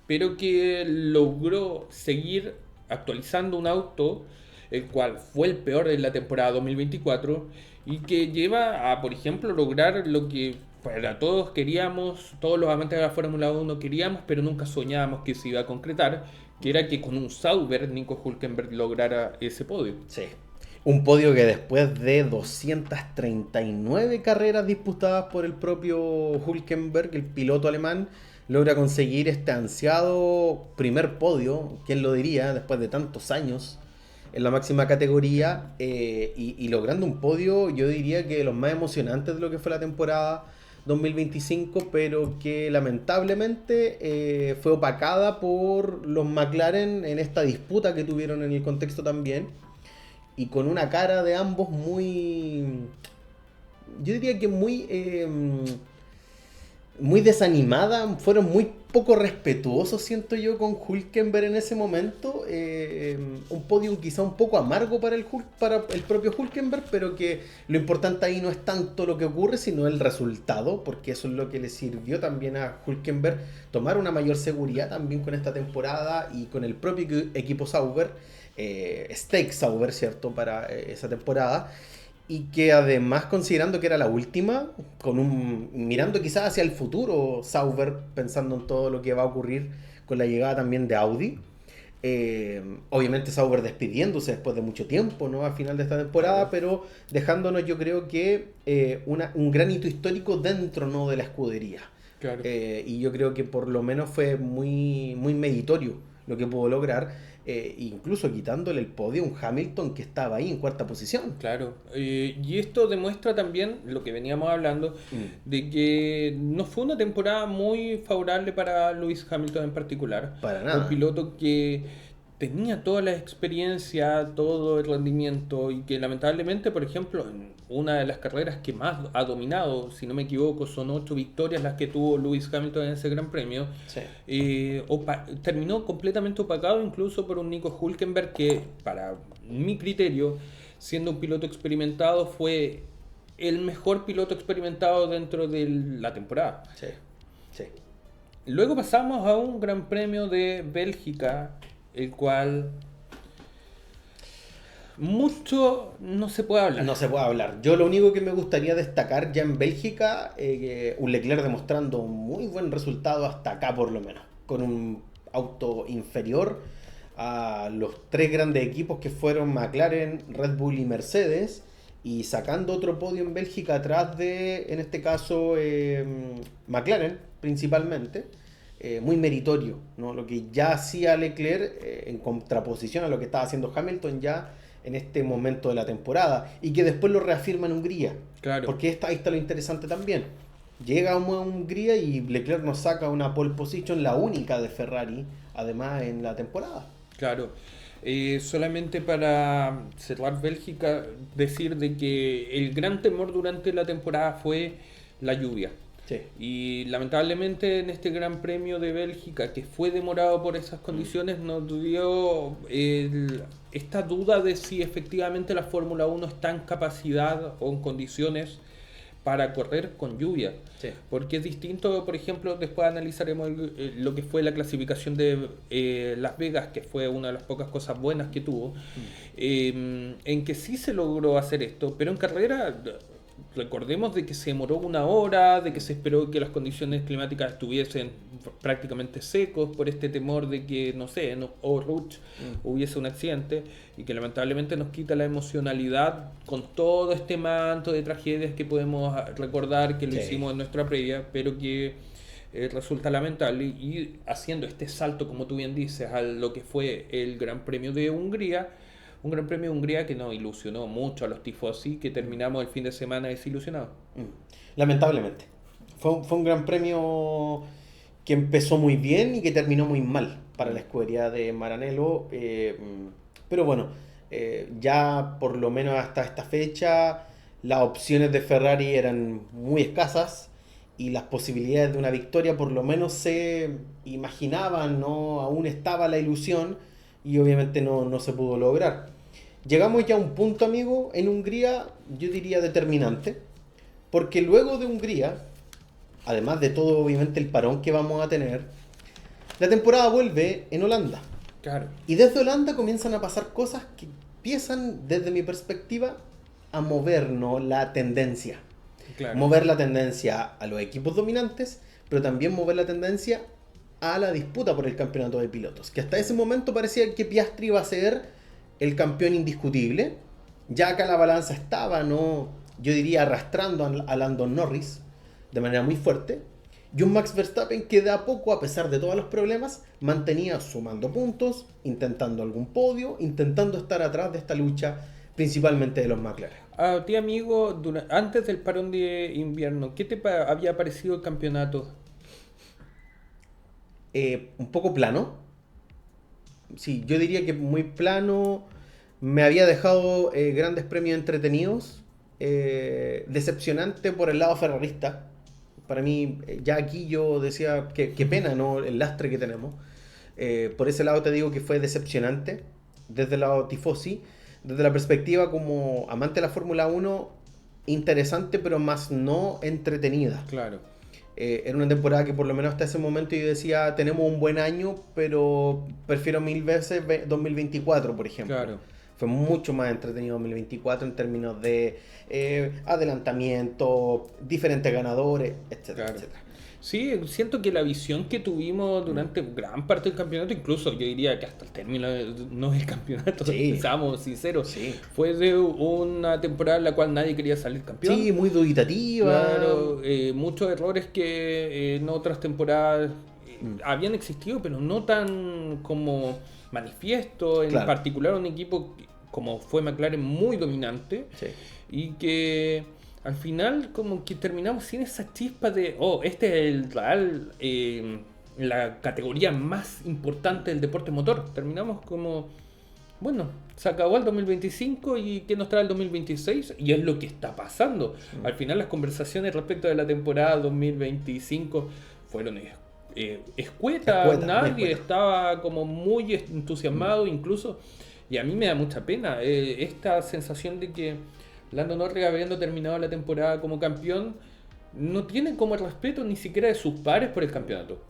pero que logró seguir actualizando un auto, el cual fue el peor en la temporada 2024, y que lleva a, por ejemplo, lograr lo que para todos queríamos, todos los amantes de la Fórmula 1 queríamos, pero nunca soñábamos que se iba a concretar, que era que con un Sauber Nico Hülkenberg lograra ese podio. Sí. Un podio que después de 239 carreras disputadas por el propio Hülkenberg, el piloto alemán, logra conseguir este ansiado primer podio, ¿quién lo diría?, después de tantos años en la máxima categoría, y logrando un podio, yo diría que de los más emocionantes de lo que fue la temporada 2025, pero que lamentablemente fue opacada por los McLaren en esta disputa que tuvieron en el contexto también, y con una cara de ambos muy, yo diría que muy desanimada, fueron muy poco respetuosos, siento yo, con Hülkenberg en ese momento. Un podio quizá un poco amargo para el propio Hülkenberg, pero que lo importante ahí no es tanto lo que ocurre, sino el resultado, porque eso es lo que le sirvió también a Hülkenberg tomar una mayor seguridad también con esta temporada y con el propio equipo Sauber, Stake Sauber, ¿cierto?, para esa temporada. Y que además, considerando que era la última, mirando quizás hacia el futuro Sauber, pensando en todo lo que va a ocurrir con la llegada también de Audi, obviamente Sauber despidiéndose después de mucho tiempo, ¿no?, al final de esta temporada, pero dejándonos, yo creo que un gran hito histórico dentro, ¿no?, de la escudería. Claro. Y yo creo que por lo menos fue muy, muy meritorio lo que pudo lograr. incluso quitándole el podio a un Hamilton que estaba ahí en cuarta posición. Claro, y esto demuestra también lo que veníamos hablando, de que no fue una temporada muy favorable para Lewis Hamilton en particular. Para nada. Un piloto que tenía toda la experiencia, todo el rendimiento y que lamentablemente, por ejemplo, en una de las carreras que más ha dominado, si no me equivoco, son 8 victorias las que tuvo Lewis Hamilton en ese Gran Premio, Sí. terminó completamente opacado incluso por un Nico Hülkenberg que, para mi criterio, siendo un piloto experimentado, fue el mejor piloto experimentado dentro de la temporada. Sí, sí. Luego pasamos a un Gran Premio de Bélgica, el cual mucho no se puede hablar. No se puede hablar. Yo lo único que me gustaría destacar ya en Bélgica, un Leclerc demostrando un muy buen resultado hasta acá por lo menos, con un auto inferior a los 3 grandes equipos que fueron McLaren, Red Bull y Mercedes, y sacando otro podio en Bélgica atrás de, en este caso, McLaren principalmente. Muy meritorio, ¿no? Lo que ya hacía Leclerc en contraposición a lo que estaba haciendo Hamilton ya en este momento de la temporada, y que después lo reafirma en Hungría. Claro. Porque ahí está lo interesante también. Llega a Hungría y Leclerc nos saca una pole position, la única de Ferrari, además en la temporada. Claro. Solamente para cerrar Bélgica, decir de que el gran temor durante la temporada fue la lluvia. Sí. Y lamentablemente en este Gran Premio de Bélgica, que fue demorado por esas condiciones, nos dio esta duda de si efectivamente la Fórmula 1 está en capacidad o en condiciones para correr con lluvia. Sí. Porque es distinto, por ejemplo, después analizaremos lo que fue la clasificación de Las Vegas, que fue una de las pocas cosas buenas que tuvo, en que sí se logró hacer esto, pero en carrera recordemos de que se demoró 1 hora, de que se esperó que las condiciones climáticas estuviesen prácticamente secos por este temor de que, no sé, en Eau Rouge hubiese un accidente, y que lamentablemente nos quita la emocionalidad con todo este manto de tragedias que podemos recordar que lo hicimos en nuestra previa, pero que resulta lamentable. Y haciendo este salto, como tú bien dices, a lo que fue el Gran Premio de Hungría, un Gran Premio de Hungría que nos ilusionó mucho a los tifosi, que terminamos el fin de semana desilusionados. Lamentablemente. Fue un Gran Premio que empezó muy bien y que terminó muy mal para la escudería de Maranello. Pero bueno, ya por lo menos hasta esta fecha las opciones de Ferrari eran muy escasas y las posibilidades de una victoria por lo menos se imaginaban, ¿no? Aún estaba la ilusión y obviamente no se pudo lograr. Llegamos ya a un punto, amigo, en Hungría, yo diría determinante, porque luego de Hungría, además de todo obviamente el parón que vamos a tener, la temporada vuelve en Holanda. Claro. Y desde Holanda comienzan a pasar cosas que empiezan, desde mi perspectiva, a movernos la tendencia. Claro. Mover la tendencia a los equipos dominantes, pero también mover la tendencia a la disputa por el campeonato de pilotos. Que hasta ese momento parecía que Piastri iba a ser el campeón indiscutible. Ya acá la balanza estaba, ¿no? Yo diría arrastrando a Lando Norris de manera muy fuerte. Y un Max Verstappen que de a poco, a pesar de todos los problemas, mantenía sumando puntos, intentando algún podio, intentando estar atrás de esta lucha, principalmente de los McLaren. A ti, amigo, antes del parón de invierno, ¿qué te había parecido el campeonato? Un poco plano. Sí, yo diría que muy plano. Me había dejado grandes premios entretenidos. Decepcionante por el lado ferrarista. Para mí, ya aquí yo decía que pena, ¿no? El lastre que tenemos. Por ese lado te digo que fue decepcionante. Desde el lado tifosi. Desde la perspectiva como amante de la Fórmula 1, interesante, pero más no entretenida. Claro. Era una temporada que por lo menos hasta ese momento yo decía, tenemos un buen año, pero prefiero 1000 veces 2024, por ejemplo. Claro. Fue mucho más entretenido 2024 en términos de adelantamiento, diferentes ganadores, etcétera, Claro. etcétera. Sí, siento que la visión que tuvimos durante gran parte del campeonato, incluso yo diría que hasta el término no del campeonato, Sí. seamos sinceros, Sí. fue de una temporada en la cual nadie quería salir campeón. Sí, muy dubitativa. Claro, muchos errores que en otras temporadas habían existido, pero no tan como manifiesto, en particular un equipo como fue McLaren muy dominante, y que al final como que terminamos sin esa chispa de, este es el real, la categoría más importante del deporte motor. Terminamos como, bueno, se acabó el 2025 y ¿qué nos trae el 2026? Y es lo que está pasando. Al final las conversaciones respecto de la temporada 2025 fueron escuetas, nadie estaba como muy entusiasmado incluso, y a mí me da mucha pena esta sensación de que Lando Norris, habiendo terminado la temporada como campeón, no tiene como el respeto ni siquiera de sus pares por el campeonato.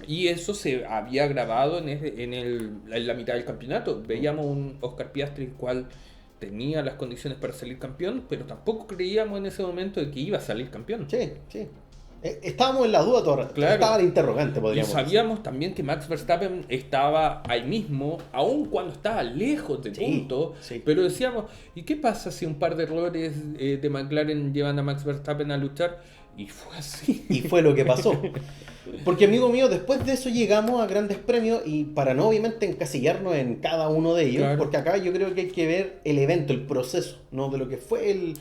Y eso se había grabado en la mitad del campeonato. Veíamos un Oscar Piastri, el cual tenía las condiciones para salir campeón, pero tampoco creíamos en ese momento de que iba a salir campeón. Sí. Estábamos en la duda todo el rato. Estaba el interrogante, podríamos decir. Y sabíamos también que Max Verstappen estaba ahí mismo, aun cuando estaba lejos de punto. Pero decíamos, ¿y qué pasa si un par de errores de McLaren llevan a Max Verstappen a luchar? Y fue así. Y fue lo que pasó. Porque, amigo mío, después de eso llegamos a grandes premios, y para no obviamente encasillarnos en cada uno de ellos, porque acá yo creo que hay que ver el evento, el proceso, ¿no? De lo que fue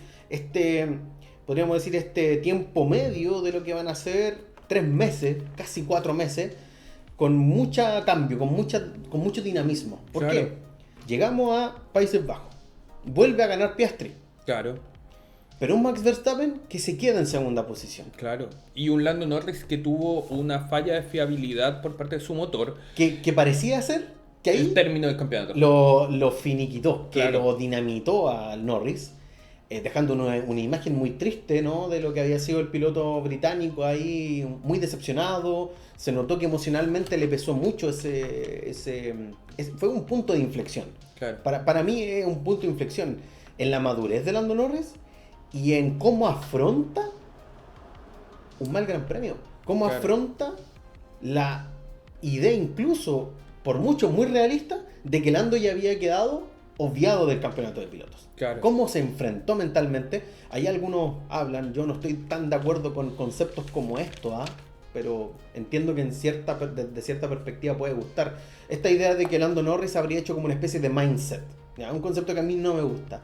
podríamos decir, este tiempo medio de lo que van a ser 3 meses, casi 4 meses, con mucho cambio, con mucho dinamismo. ¿Por qué? Llegamos a Países Bajos, vuelve a ganar Piastri. Pero un Max Verstappen que se queda en segunda posición. Y un Lando Norris que tuvo una falla de fiabilidad por parte de su motor. Que parecía ser que ahí el término del campeonato lo finiquitó, que lo dinamitó al Norris, dejando una imagen muy triste, ¿no? De lo que había sido el piloto británico ahí, muy decepcionado. Se notó que emocionalmente le pesó mucho fue un punto de inflexión. Para mí es un punto de inflexión en la madurez de Lando Norris y en cómo afronta un mal Gran Premio. Cómo afronta la idea, incluso por mucho muy realista, de que Lando ya había quedado obviado del campeonato de pilotos. Cómo se enfrentó mentalmente. Ahí algunos hablan, yo no estoy tan de acuerdo con conceptos como esto, pero entiendo que desde cierta perspectiva puede gustar. Esta idea de que Lando Norris habría hecho como una especie de mindset, un concepto que a mí no me gusta,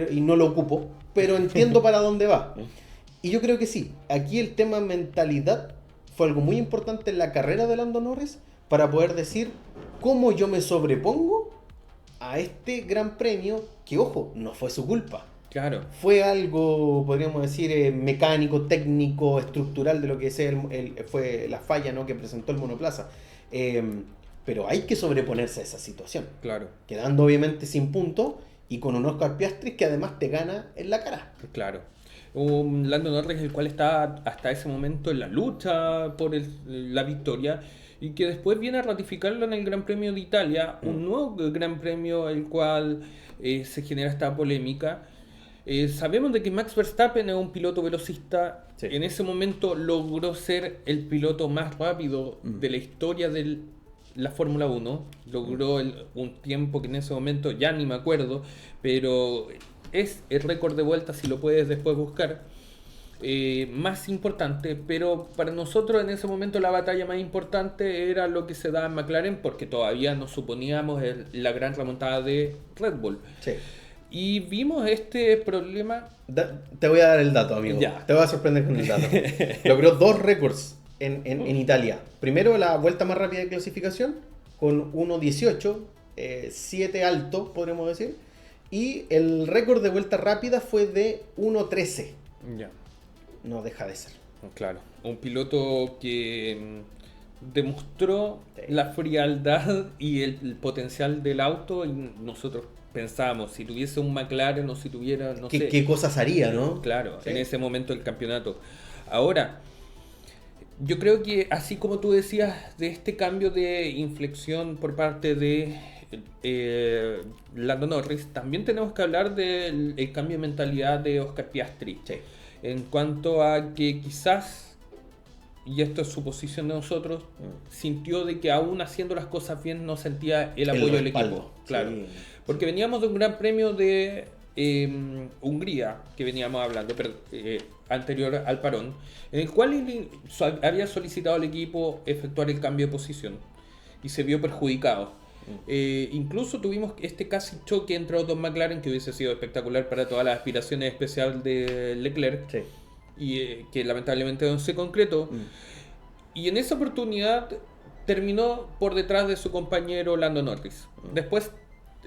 y no lo ocupo, pero entiendo para dónde va. Y yo creo que sí, aquí el tema mentalidad fue algo muy importante en la carrera de Lando Norris, para poder decir cómo yo me sobrepongo a este gran premio, que ojo, no fue su culpa. Fue algo, podríamos decir, mecánico, técnico, estructural de lo que fue la falla, ¿no?, que presentó el monoplaza. Pero hay que sobreponerse a esa situación. Quedando obviamente sin punto y con un Oscar Piastri que además te gana en la cara. Un Lando Norris, el cual está hasta ese momento en la lucha por la victoria, y que después viene a ratificarlo en el Gran Premio de Italia, un nuevo Gran Premio el cual se genera esta polémica. Sabemos de que Max Verstappen es un piloto velocista. En ese momento logró ser el piloto más rápido de la historia de la Fórmula 1. Logró un tiempo que en ese momento ya ni me acuerdo, pero es el récord de vueltas, si lo puedes después buscar. Más importante, pero para nosotros en ese momento la batalla más importante era lo que se da en McLaren, porque todavía nos suponíamos la gran remontada de Red Bull. Y vimos este problema. Te voy a dar el dato, amigo. Te voy a sorprender con el dato. Logró 2 récords en Italia. Primero, la vuelta más rápida de clasificación con 1.18, 7 alto, podríamos decir. Y el récord de vuelta rápida fue de 1.13. No deja de ser. Un piloto que demostró la frialdad y el potencial del auto, y nosotros pensábamos, si tuviese un McLaren o si tuviera, no sé... ¿Qué cosas haría, no? En ese momento del campeonato. Ahora, yo creo que así como tú decías de este cambio de inflexión por parte de Lando Norris, también tenemos que hablar del cambio de mentalidad de Oscar Piastri. En cuanto a que quizás, y esto es suposición de nosotros, sintió de que aún haciendo las cosas bien no sentía el apoyo del equipo. Porque veníamos de un gran premio de Hungría, que veníamos hablando, pero anterior al parón, en el cual había solicitado al equipo efectuar el cambio de posición y se vio perjudicado. Incluso tuvimos este casi choque entre los dos McLaren que hubiese sido espectacular para todas las aspiraciones especiales de Leclerc, Sí. y que lamentablemente no se concretó. Y en esa oportunidad terminó por detrás de su compañero Lando Norris. Después,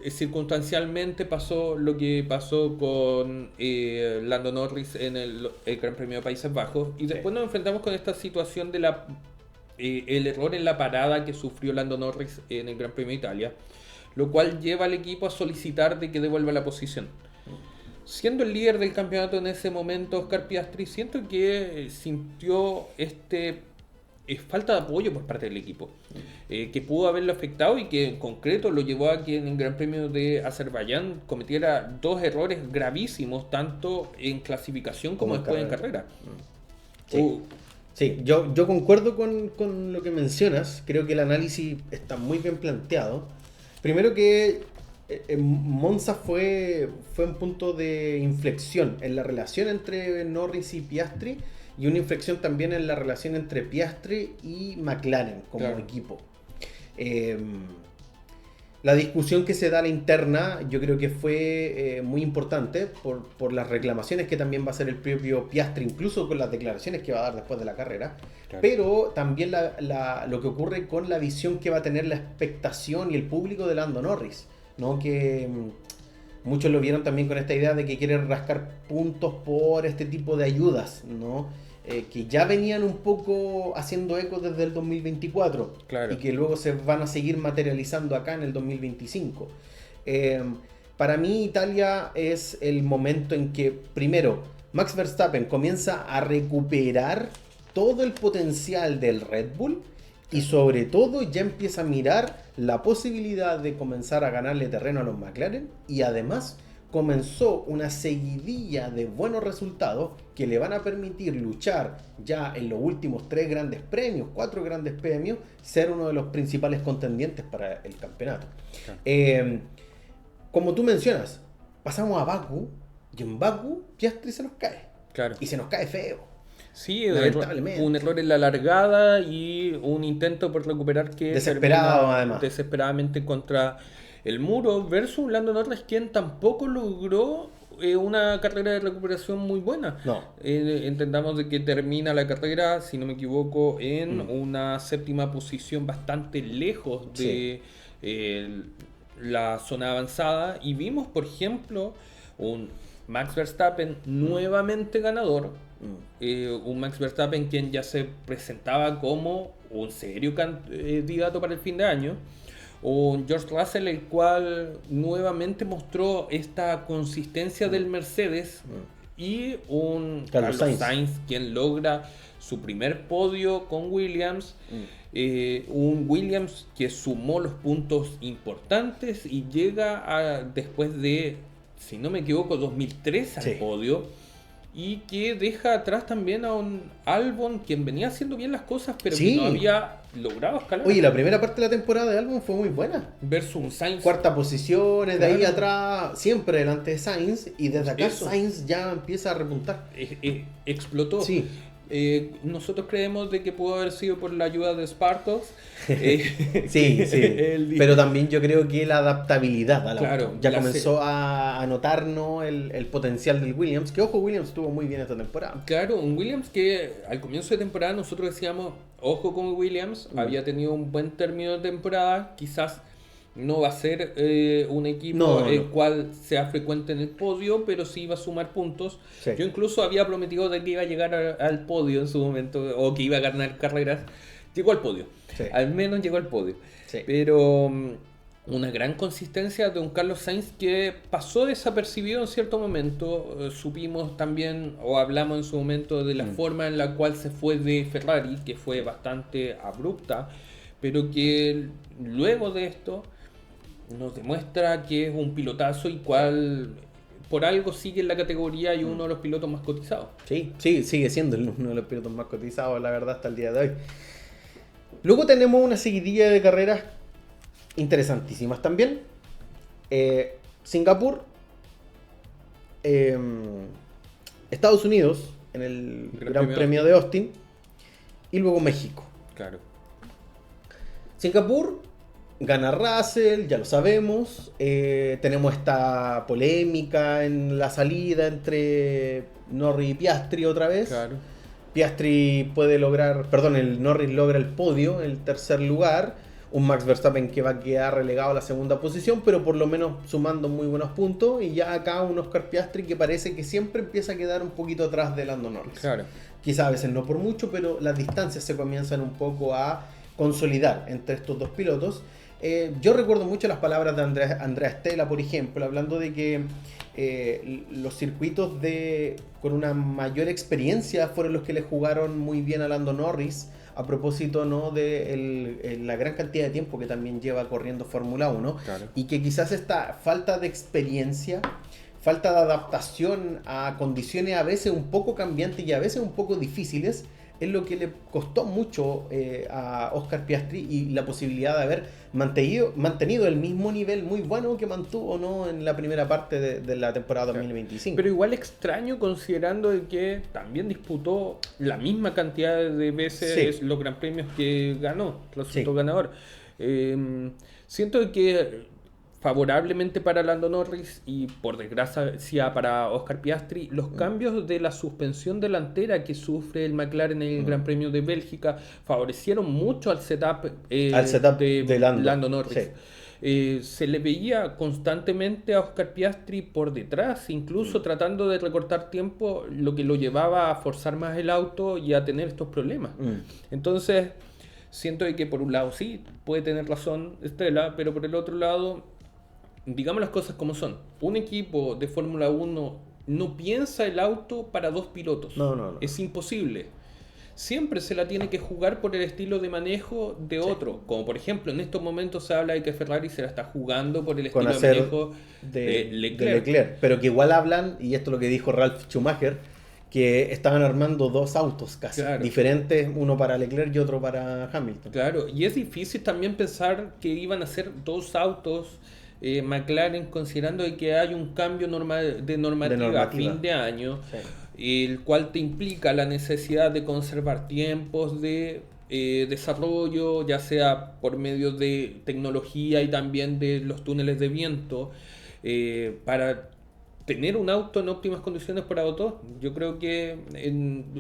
circunstancialmente, pasó lo que pasó con Lando Norris en el Gran Premio de Países Bajos. Y después nos enfrentamos con esta situación de el error en la parada que sufrió Lando Norris en el Gran Premio de Italia, lo cual lleva al equipo a solicitar de que devuelva la posición. Siendo el líder del campeonato en ese momento, Oscar Piastri, siento que sintió falta de apoyo por parte del equipo, que pudo haberlo afectado y que en concreto lo llevó a que en el Gran Premio de Azerbaiyán cometiera dos errores gravísimos, tanto en clasificación como después en carrera. Sí. Sí, yo concuerdo con lo que mencionas. Creo que el análisis está muy bien planteado. Primero que Monza fue un punto de inflexión en la relación entre Norris y Piastri, y una inflexión también en la relación entre Piastri y McLaren como equipo. La discusión que se da a la interna yo creo que fue muy importante por las reclamaciones que también va a hacer el propio Piastri, incluso con las declaraciones que va a dar después de la carrera, pero también lo que ocurre con la visión que va a tener la expectación y el público de Lando Norris, ¿no? Que muchos lo vieron también con esta idea de que quieren rascar puntos por este tipo de ayudas, ¿no? Que ya venían un poco haciendo eco desde el 2024, y que luego se van a seguir materializando acá en el 2025. Para mí Italia es el momento en que primero Max Verstappen comienza a recuperar todo el potencial del Red Bull, y sobre todo ya empieza a mirar la posibilidad de comenzar a ganarle terreno a los McLaren, y además comenzó una seguidilla de buenos resultados que le van a permitir luchar ya en los últimos 4 grandes premios, ser uno de los principales contendientes para el campeonato. Como tú mencionas, pasamos a Baku, y en Baku Piastri se nos cae. Y se nos cae feo. Sí, un error en la largada y un intento por recuperar que desesperado, además, desesperadamente contra el muro, versus Lando Norris, quien tampoco logró una carrera de recuperación muy buena. Entendamos de que termina la carrera, si no me equivoco, en una 7ª posición, bastante lejos de la zona avanzada, y vimos, por ejemplo, un Max Verstappen nuevamente ganador, un Max Verstappen quien ya se presentaba como un serio candidato para el fin de año, un George Russell el cual nuevamente mostró esta consistencia del Mercedes, y un Carlos Sainz quien logra su primer podio con Williams, un Williams que sumó los puntos importantes y llega después de, si no me equivoco, 2003 al podio, y que deja atrás también a un Albon quien venía haciendo bien las cosas, pero que no había logrado escalar. Oye, la primera parte de la temporada de Albon fue muy buena. Versus un Sainz. 4ª posiciones, de ahí atrás, siempre delante de Sainz, y desde acá Sainz ya empieza a repuntar. Explotó. Sí. Nosotros creemos de que pudo haber sido por la ayuda de Spartos. Sí. Pero también yo creo que la adaptabilidad a la ya comenzó a notarnos el potencial del Williams, que ojo, Williams estuvo muy bien esta temporada. Claro, un Williams que al comienzo de temporada nosotros decíamos, ojo con Williams, había tenido un buen término de temporada, quizás no va a ser un equipo el cual sea frecuente en el podio, pero sí va a sumar puntos. Yo incluso había prometido de que iba a llegar al podio en su momento, o que iba a ganar carreras. Llegó al podio, al menos llegó al podio. Pero una gran consistencia de un Carlos Sainz que pasó desapercibido en cierto momento. Supimos también, o hablamos en su momento, de la forma en la cual se fue de Ferrari, que fue bastante abrupta, pero que luego de esto nos demuestra que es un pilotazo y cual por algo sigue en la categoría y uno de los pilotos más cotizados. Sí, sigue siendo uno de los pilotos más cotizados, la verdad, hasta el día de hoy. Luego tenemos una seguidilla de carreras interesantísimas también. Singapur, Estados Unidos en el Gran Premio de Austin, y luego México. Claro. Singapur, Gana Russell, ya lo sabemos. Tenemos esta polémica en la salida entre Norris y Piastri otra vez. Claro. Piastri puede lograr, perdón, el Norris logra el podio, el tercer lugar. Un Max Verstappen que va a quedar relegado a la segunda posición, pero por lo menos sumando muy buenos puntos. Y ya acá un Oscar Piastri que parece que siempre empieza a quedar un poquito atrás de Lando Norris. Claro. Quizá a veces no por mucho, pero las distancias se comienzan un poco a consolidar entre estos dos pilotos. Yo recuerdo mucho las palabras de Andrea Stella, por ejemplo, hablando de que los circuitos con una mayor experiencia fueron los que le jugaron muy bien a Lando Norris, a propósito, ¿no?, de la gran cantidad de tiempo que también lleva corriendo Fórmula 1, Claro. y que quizás esta falta de experiencia, falta de adaptación a condiciones a veces un poco cambiantes y a veces un poco difíciles, es lo que le costó mucho a Oscar Piastri, y la posibilidad de haber mantenido el mismo nivel muy bueno que mantuvo, ¿no?, en la primera parte de la temporada 2025. Pero igual extraño considerando de que también disputó la misma cantidad de veces Sí. los Gran Premios que ganó, resultó Sí. ganador. Siento que favorablemente para Lando Norris y por desgracia para Oscar Piastri, los cambios de la suspensión delantera que sufre el McLaren en el Gran Premio de Bélgica favorecieron mucho al setup, de Lando. Norris. Se le veía constantemente a Oscar Piastri por detrás, incluso tratando de recortar tiempo, lo que lo llevaba a forzar más el auto y a tener estos problemas. Entonces, siento de que por un lado sí, puede tener razón Estela, pero por el otro lado, digamos las cosas como son. Un equipo de Fórmula 1 no piensa el auto para dos pilotos. No. Es imposible. Siempre se la tiene que jugar por el estilo de manejo de otro. Como por ejemplo, en estos momentos se habla de que Ferrari se la está jugando por el Con estilo de hacer manejo de Leclerc. Pero que igual hablan, y esto es lo que dijo Ralf Schumacher, que estaban armando dos autos casi Claro. diferentes, uno para Leclerc y otro para Hamilton. Claro, y es difícil también pensar que iban a ser dos autos McLaren, considerando de que hay un cambio de normativa a fin de año, el cual te implica la necesidad de conservar tiempos de desarrollo, ya sea por medio de tecnología y también de los túneles de viento, para tener un auto en óptimas condiciones para autos. Yo creo que,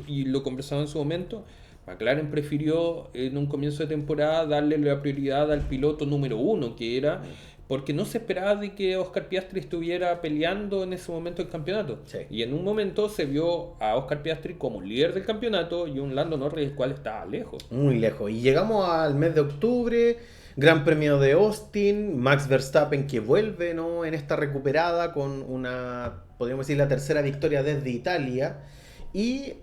y lo conversaba en su momento, McLaren prefirió en un comienzo de temporada darle la prioridad al piloto número uno, que era porque no se esperaba de que Oscar Piastri estuviera peleando en ese momento el campeonato. Sí. Y en un momento se vio a Oscar Piastri como líder del campeonato y un Lando Norris el cual estaba lejos. Muy lejos. Y llegamos al mes de octubre, Gran Premio de Austin, Max Verstappen que vuelve, ¿no?, en esta recuperada con una, podríamos decir, la tercera victoria desde Italia. Y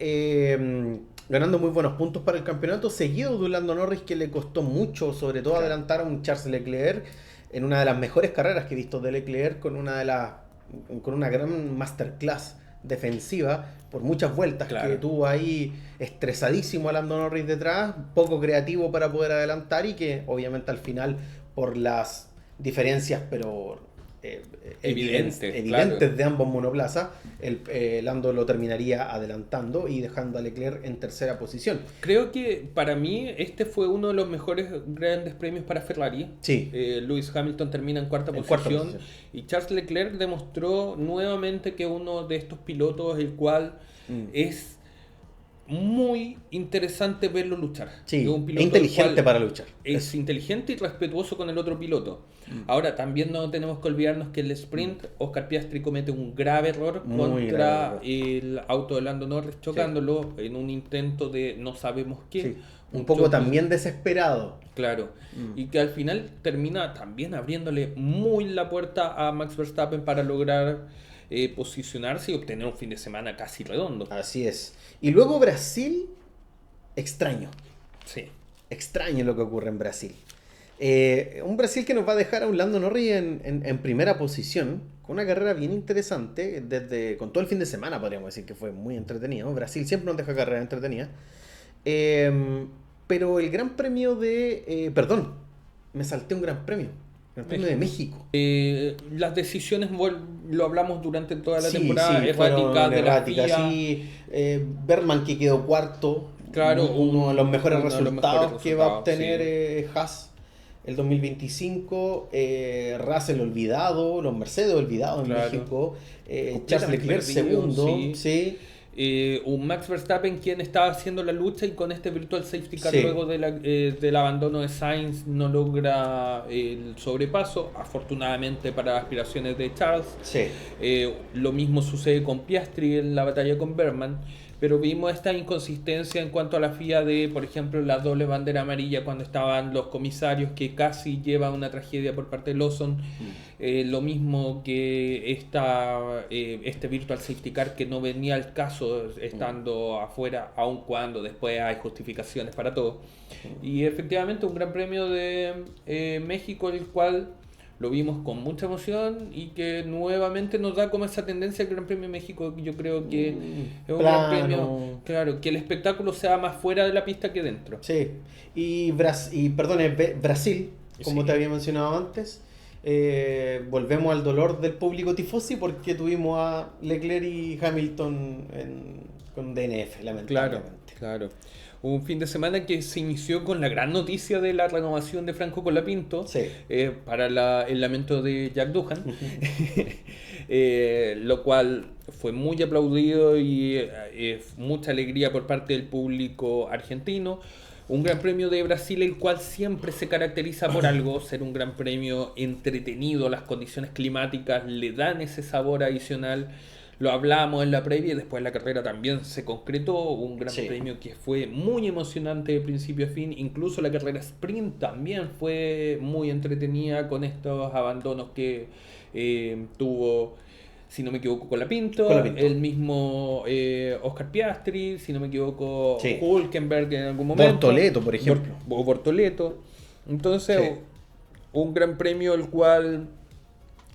ganando muy buenos puntos para el campeonato, seguido de un Lando Norris que le costó mucho, sobre todo adelantar a un Charles Leclerc en una de las mejores carreras que he visto de Leclerc, con una gran masterclass defensiva por muchas vueltas, que tuvo ahí estresadísimo a Lando Norris detrás, poco creativo para poder adelantar, y que obviamente al final, por las diferencias pero evidentes de ambos monoplazas, Lando lo terminaría adelantando y dejando a Leclerc en tercera posición. Creo que para mí este fue uno de los mejores grandes premios para Ferrari. Sí. Lewis Hamilton termina en cuarta posición y Charles Leclerc demostró nuevamente que uno de estos pilotos, el cual es muy interesante verlo luchar. Sí, un piloto inteligente para luchar. Es inteligente y respetuoso con el otro piloto. Ahora, también no tenemos que olvidarnos que el sprint, Oscar Piastri comete un grave error contra el auto de Lando Norris, chocándolo en un intento de no sabemos qué. Sí. Un poco también desesperado. Claro. Y que al final termina también abriéndole muy la puerta a Max Verstappen para lograr posicionarse y obtener un fin de semana casi redondo. Así es. Y luego Brasil, extraño. Sí. Extraño lo que ocurre en Brasil. Un Brasil que nos va a dejar a un Lando Norris en primera posición, con una carrera bien interesante, con todo el fin de semana podríamos decir que fue muy entretenido. Brasil siempre nos deja carreras entretenidas. Pero el Gran Premio perdón, me salté un Gran Premio. Gran Premio de México. Las decisiones, lo hablamos durante toda la Sí, temporada, erráticas de la FIA. Sí. Berman que quedó cuarto. Claro, uno de los mejores resultados que va a obtener Haas el 2025, Russell olvidado, los Mercedes olvidados en Claro. México, Charles Completamente Leclerc perdido, segundo, sí. sí, Un Max Verstappen quien estaba haciendo la lucha y con este virtual safety car sí, luego del abandono de Sainz no logra el sobrepaso, afortunadamente para las aspiraciones de Charles. sí. Lo mismo sucede con Piastri en la batalla con Berman, pero vimos esta inconsistencia en cuanto a la FIA de, por ejemplo, la doble bandera amarilla cuando estaban los comisarios, que casi lleva a una tragedia por parte de Lawson. Lo mismo que este Virtual Safety Car que no venía al caso estando afuera, aun cuando después hay justificaciones para todo. Y efectivamente un gran premio de México, el cual lo vimos con mucha emoción y que nuevamente nos da como esa tendencia al Gran Premio de México. Yo creo que es un gran premio, Plano. claro, que el espectáculo sea más fuera de la pista que dentro. Sí, perdón, Brasil, como Sí. te había mencionado antes, volvemos al dolor del público tifosi porque tuvimos a Leclerc y Hamilton con DNF, Claro, lamentablemente. claro. Un fin de semana que se inició con la gran noticia de la renovación de Franco Colapinto Sí. para el lamento de Jack Doohan, Ujú. lo cual fue muy aplaudido y mucha alegría por parte del público argentino. Un gran premio de Brasil, el cual siempre se caracteriza por algo, ser un gran premio entretenido, las condiciones climáticas le dan ese sabor adicional. Lo hablamos en la previa y después la carrera también se concretó. Un gran Sí. premio que fue muy emocionante de principio a fin. Incluso la carrera sprint también fue muy entretenida con estos abandonos que tuvo, si no me equivoco, Colapinto, Colapinto. el mismo Oscar Piastri, si no me equivoco, Sí. Hülkenberg en algún momento. Bortoleto, por ejemplo. O Bortoleto. Entonces, Sí. un gran premio el cual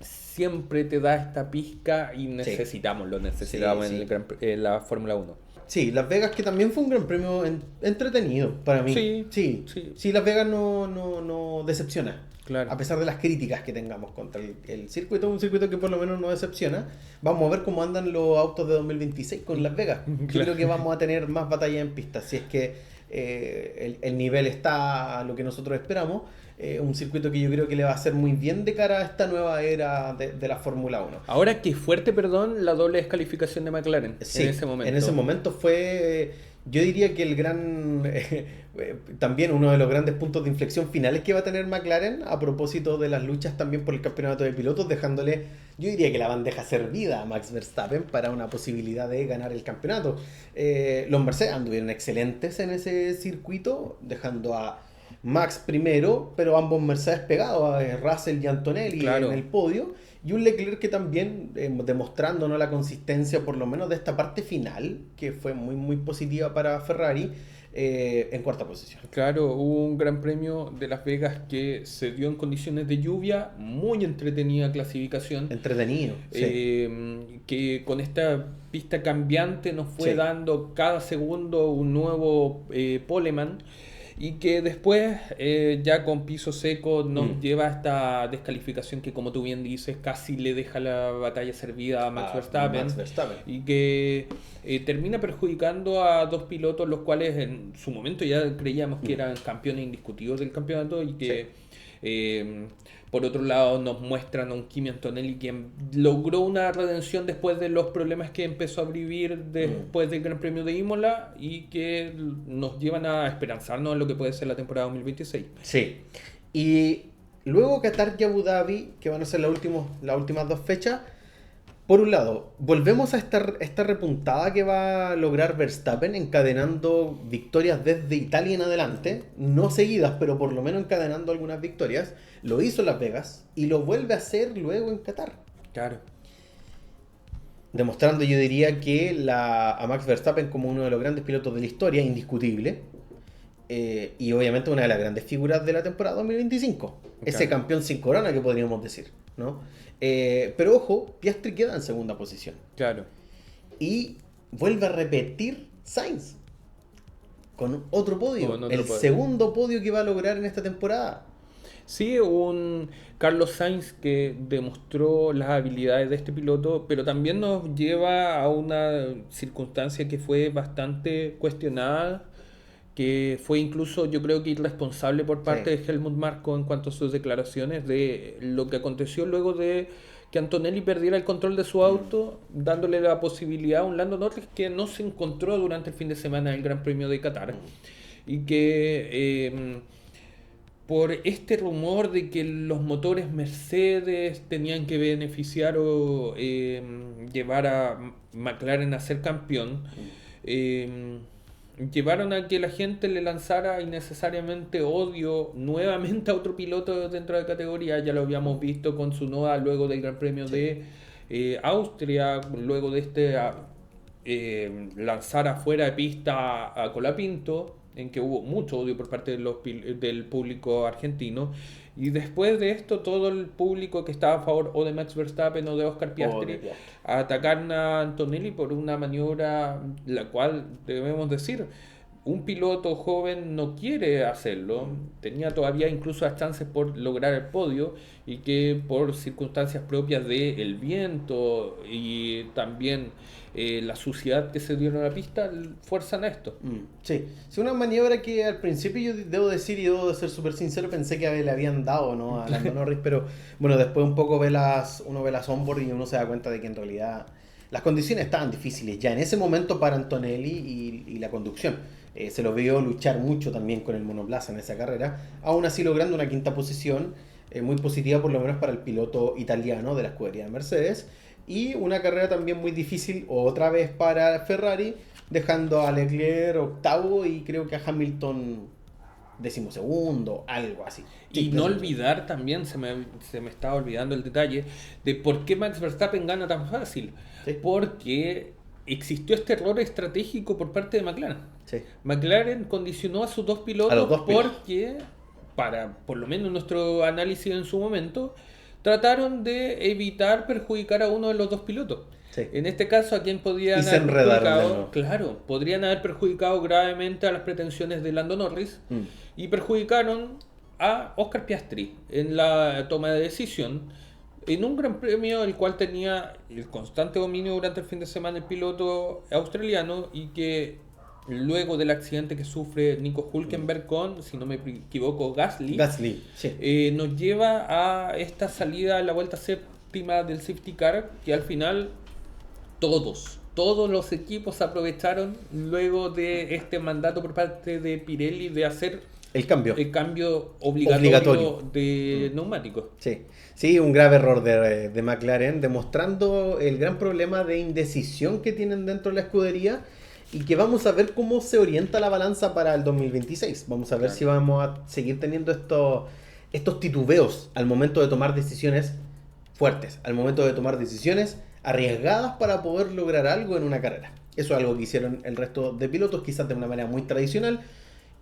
siempre te da esta pizca y lo necesitamos Sí, sí. en la Fórmula 1. Sí, Las Vegas, que también fue un gran premio entretenido para mí. Sí, Sí, sí. sí, Las Vegas no decepciona. Claro. A pesar de las críticas que tengamos contra el circuito, un circuito que por lo menos no decepciona. Vamos a ver cómo andan los autos de 2026 con Las Vegas. Yo Claro. creo que vamos a tener más batalla en pista, si es que el nivel está a lo que nosotros esperamos. Un circuito que yo creo que le va a hacer muy bien de cara a esta nueva era de la Fórmula 1. Ahora qué fuerte, perdón, la doble descalificación de McLaren Sí, en ese momento. en ese momento fue, yo diría que el gran, también uno de los grandes puntos de inflexión finales que va a tener McLaren a propósito de las luchas también por el campeonato de pilotos, dejándole, yo diría que la bandeja servida a Max Verstappen para una posibilidad de ganar el campeonato. Los Mercedes anduvieron excelentes en ese circuito, dejando a Max primero, pero ambos Mercedes pegados, a Russell y Antonelli Claro. en el podio. Y un Leclerc que también, demostrándonos la consistencia por lo menos de esta parte final, que fue muy positiva para Ferrari, en cuarta posición. Claro, hubo un gran premio de Las Vegas que se dio en condiciones de lluvia, muy entretenida clasificación. Entretenido. Sí. Que con esta pista cambiante nos fue Sí. dando cada segundo un nuevo poleman y que después ya con piso seco nos lleva a esta descalificación que, como tú bien dices, casi le deja la batalla servida a Max Verstappen. Max Verstappen. Y que termina perjudicando a dos pilotos los cuales en su momento ya creíamos que eran campeones indiscutidos del campeonato y que por otro lado nos muestran a un Kimi Antonelli quien logró una redención después de los problemas que empezó a vivir después del Gran Premio de Imola y que nos llevan a esperanzarnos en lo que puede ser la temporada 2026. Sí. Y luego Qatar y Abu Dhabi, que van a ser las últimas dos fechas. Por un lado, volvemos a esta repuntada que va a lograr Verstappen encadenando victorias desde Italia en adelante, no seguidas, pero por lo menos encadenando algunas victorias. Lo hizo en Las Vegas y lo vuelve a hacer luego en Qatar. Claro. Demostrando, yo diría, que a Max Verstappen como uno de los grandes pilotos de la historia, indiscutible. Y obviamente una de las grandes figuras de la temporada 2025. Ese Claro. campeón sin corona que podríamos decir, ¿no? Pero ojo, Piastri queda en segunda posición. Claro. Y vuelve a repetir Sainz. Con otro podio. Con otro el podio. segundo podio que va a lograr en esta temporada. Sí, un Carlos Sainz que demostró las habilidades de este piloto, pero también nos lleva a una circunstancia que fue bastante cuestionada, que fue incluso yo creo que irresponsable por parte Sí. de Helmut Marko en cuanto a sus declaraciones de lo que aconteció luego de que Antonelli perdiera el control de su auto, dándole la posibilidad a un Lando Norris que no se encontró durante el fin de semana en el Gran Premio de Qatar y que por este rumor de que los motores Mercedes tenían que beneficiar o llevar a McLaren a ser campeón, eh, llevaron a que la gente le lanzara innecesariamente odio nuevamente a otro piloto dentro de la categoría. Ya lo habíamos visto con Tsunoda luego del Gran Premio de Austria, luego de lanzar afuera de pista a Colapinto, en que hubo mucho odio por parte de del público argentino. Y después de esto, todo el público que estaba a favor o de Max Verstappen o de Oscar Piastri atacaron a Antonelli por una maniobra la cual, debemos decir, un piloto joven no quiere hacerlo, tenía todavía incluso las chances por lograr el podio y que por circunstancias propias del viento y también la suciedad que se dio en la pista fuerzan a esto. Sí, es una maniobra que al principio yo debo decir y debo de ser súper sincero, pensé que le habían dado, ¿no?, a Lando Norris, pero bueno, después un poco uno ve las onboard y uno se da cuenta de que en realidad las condiciones estaban difíciles ya en ese momento para Antonelli y la conducción. Se lo vio luchar mucho también con el monoplaza en esa carrera, aún así logrando una quinta posición muy positiva por lo menos para el piloto italiano de la escudería de Mercedes, y una carrera también muy difícil otra vez para Ferrari, dejando a Leclerc octavo y creo que a Hamilton 12º, algo así. Y no olvidar también, se me estaba olvidando el detalle, de por qué Max Verstappen gana tan fácil. Sí. Porque existió este error estratégico por parte de McLaren. Sí. McLaren condicionó a sus dos pilotos, A los dos pilotos. porque, para por lo menos nuestro análisis en su momento, trataron de evitar perjudicar a uno de los dos pilotos. Sí. En este caso, ¿a quién podrían Y se haber enredaron de perjudicado? nuevo. Claro, podrían haber perjudicado gravemente a las pretensiones de Lando Norris y perjudicaron a Oscar Piastri en la toma de decisión en un gran premio el cual tenía el constante dominio durante el fin de semana el piloto australiano, y que luego del accidente que sufre Nico Hülkenberg con, si no me equivoco, Gasly, sí. nos lleva a esta salida a la vuelta séptima del safety car, que al final todos los equipos aprovecharon luego de este mandato por parte de Pirelli de hacer El cambio. obligatorio de neumáticos. Sí, un grave error de McLaren, demostrando el gran problema de indecisión que tienen dentro de la escudería, y que vamos a ver cómo se orienta la balanza para el 2026. Vamos a ver si vamos a seguir teniendo estos titubeos al momento de tomar decisiones fuertes, al momento de tomar decisiones arriesgadas para poder lograr algo en una carrera. Eso es algo que hicieron el resto de pilotos, quizás de una manera muy tradicional.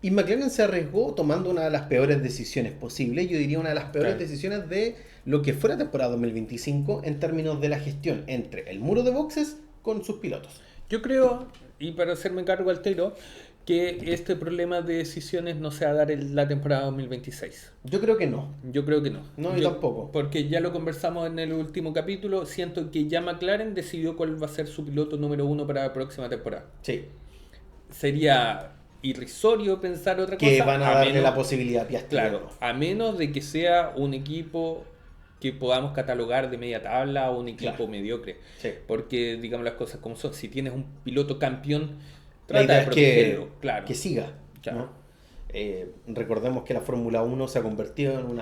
Y McLaren se arriesgó tomando una de las peores decisiones posibles, yo diría una de las peores decisiones de lo que fuera temporada 2025 en términos de la gestión entre el muro de boxes con sus pilotos. Yo creo, y para hacerme cargo al tiro, que este problema de decisiones no se va a dar en la temporada 2026. Yo creo que no. Yo creo que no. No, yo tampoco. Porque ya lo conversamos en el último capítulo, siento que ya McLaren decidió cuál va a ser su piloto número 1 para la próxima temporada. Sí. Sería irrisorio pensar otra cosa. Que van a darle la posibilidad a Piastri. Claro, a menos de que sea un equipo que podamos catalogar de media tabla o un equipo mediocre. Sí. Porque, digamos las cosas como son, si tienes un piloto campeón, La trata idea de es protegerlo, claro. que siga. Claro. ¿No? Recordemos que la Fórmula 1 se ha convertido en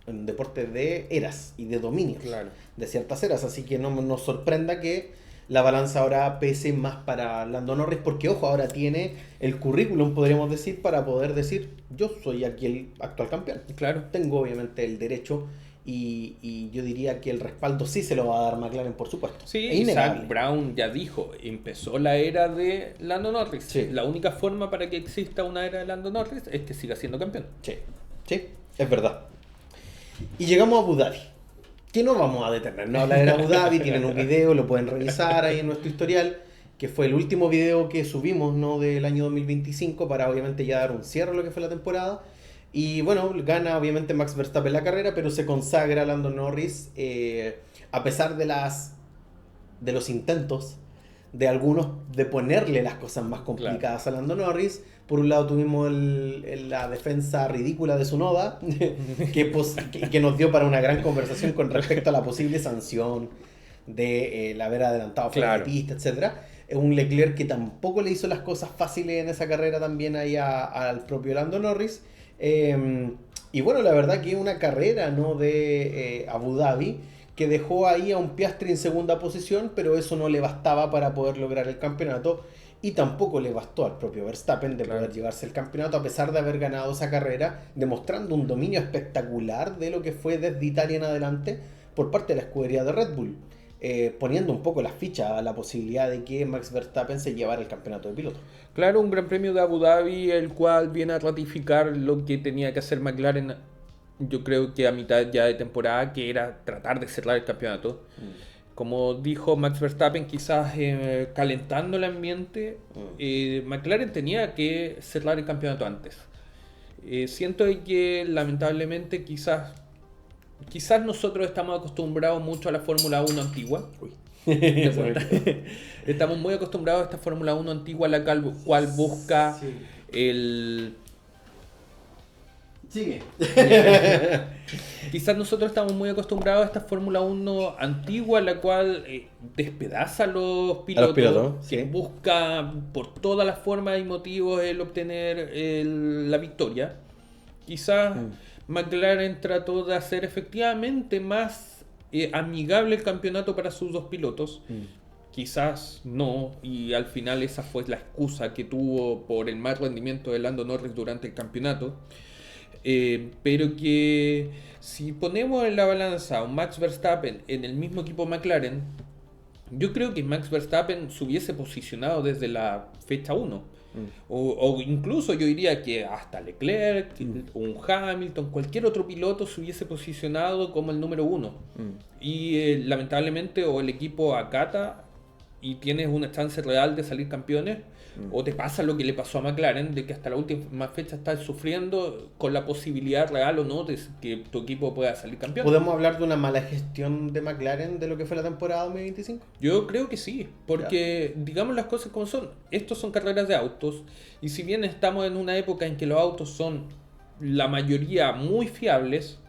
un deporte de eras y de dominios. Claro. De ciertas eras, así que no nos sorprenda que la balanza ahora pese más para Lando Norris, porque ojo, ahora tiene el currículum, podríamos decir, para poder decir, yo soy aquí el actual campeón. Claro. Tengo obviamente el derecho y yo diría que el respaldo sí se lo va a dar McLaren, por supuesto. Sí, es innegable. Zach Brown ya dijo, empezó la era de Lando Norris. Sí. La única forma para que exista una era de Lando Norris es que siga siendo campeón. Sí, es verdad. Y llegamos a Abu Dhabi, que no vamos a detenernos a hablar de Abu Dhabi. Tienen un video, lo pueden revisar ahí en nuestro historial, que fue el último video que subimos, ¿no?, del año 2025, para obviamente ya dar un cierre a lo que fue la temporada. Y bueno, gana obviamente Max Verstappen la carrera, pero se consagra Lando Norris, a pesar de los intentos de algunos de ponerle las cosas más complicadas a Lando Norris. Por un lado tuvimos la defensa ridícula de Tsunoda, que nos dio para una gran conversación con respecto a la posible sanción de el haber adelantado fuera de pista, etcétera. Un Leclerc que tampoco le hizo las cosas fáciles en esa carrera también ahí al propio Lando Norris. Y bueno, la verdad que una carrera, ¿no?, de Abu Dhabi, que dejó ahí a un Piastri en segunda posición, pero eso no le bastaba para poder lograr el campeonato. Y tampoco le bastó al propio Verstappen de poder llevarse el campeonato, a pesar de haber ganado esa carrera, demostrando un dominio espectacular de lo que fue desde Italia en adelante por parte de la escudería de Red Bull, poniendo un poco las fichas a la posibilidad de que Max Verstappen se llevara el campeonato de piloto. Claro, un gran premio de Abu Dhabi, el cual viene a ratificar lo que tenía que hacer McLaren, yo creo que a mitad ya de temporada, que era tratar de cerrar el campeonato. Como dijo Max Verstappen, quizás calentando el ambiente, McLaren tenía que cerrar el campeonato antes. Siento que lamentablemente quizás nosotros estamos acostumbrados mucho a la Fórmula 1 antigua. Estamos muy acostumbrados a esta Fórmula 1 antigua, la cual busca el... Sigue. Quizás nosotros estamos muy acostumbrados a esta Fórmula 1 antigua, la cual despedaza a los pilotos, que busca por todas las formas y motivos el obtener la victoria. Quizás McLaren trató de hacer efectivamente más amigable el campeonato para sus dos pilotos. Quizás no, y al final esa fue la excusa que tuvo por el mal rendimiento de Lando Norris durante el campeonato. Pero que si ponemos en la balanza a un Max Verstappen en el mismo equipo McLaren, yo creo que Max Verstappen se hubiese posicionado desde la fecha 1. O incluso yo diría que hasta Leclerc, un Hamilton, cualquier otro piloto se hubiese posicionado como el número 1. Y lamentablemente o el equipo acata y tienes una chance real de salir campeones, o te pasa lo que le pasó a McLaren, de que hasta la última fecha estás sufriendo con la posibilidad real o no de que tu equipo pueda salir campeón. ¿Podemos hablar de una mala gestión de McLaren de lo que fue la temporada 2025? Yo creo que sí, porque digamos las cosas como son. Estos son carreras de autos, y si bien estamos en una época en que los autos son la mayoría muy fiables,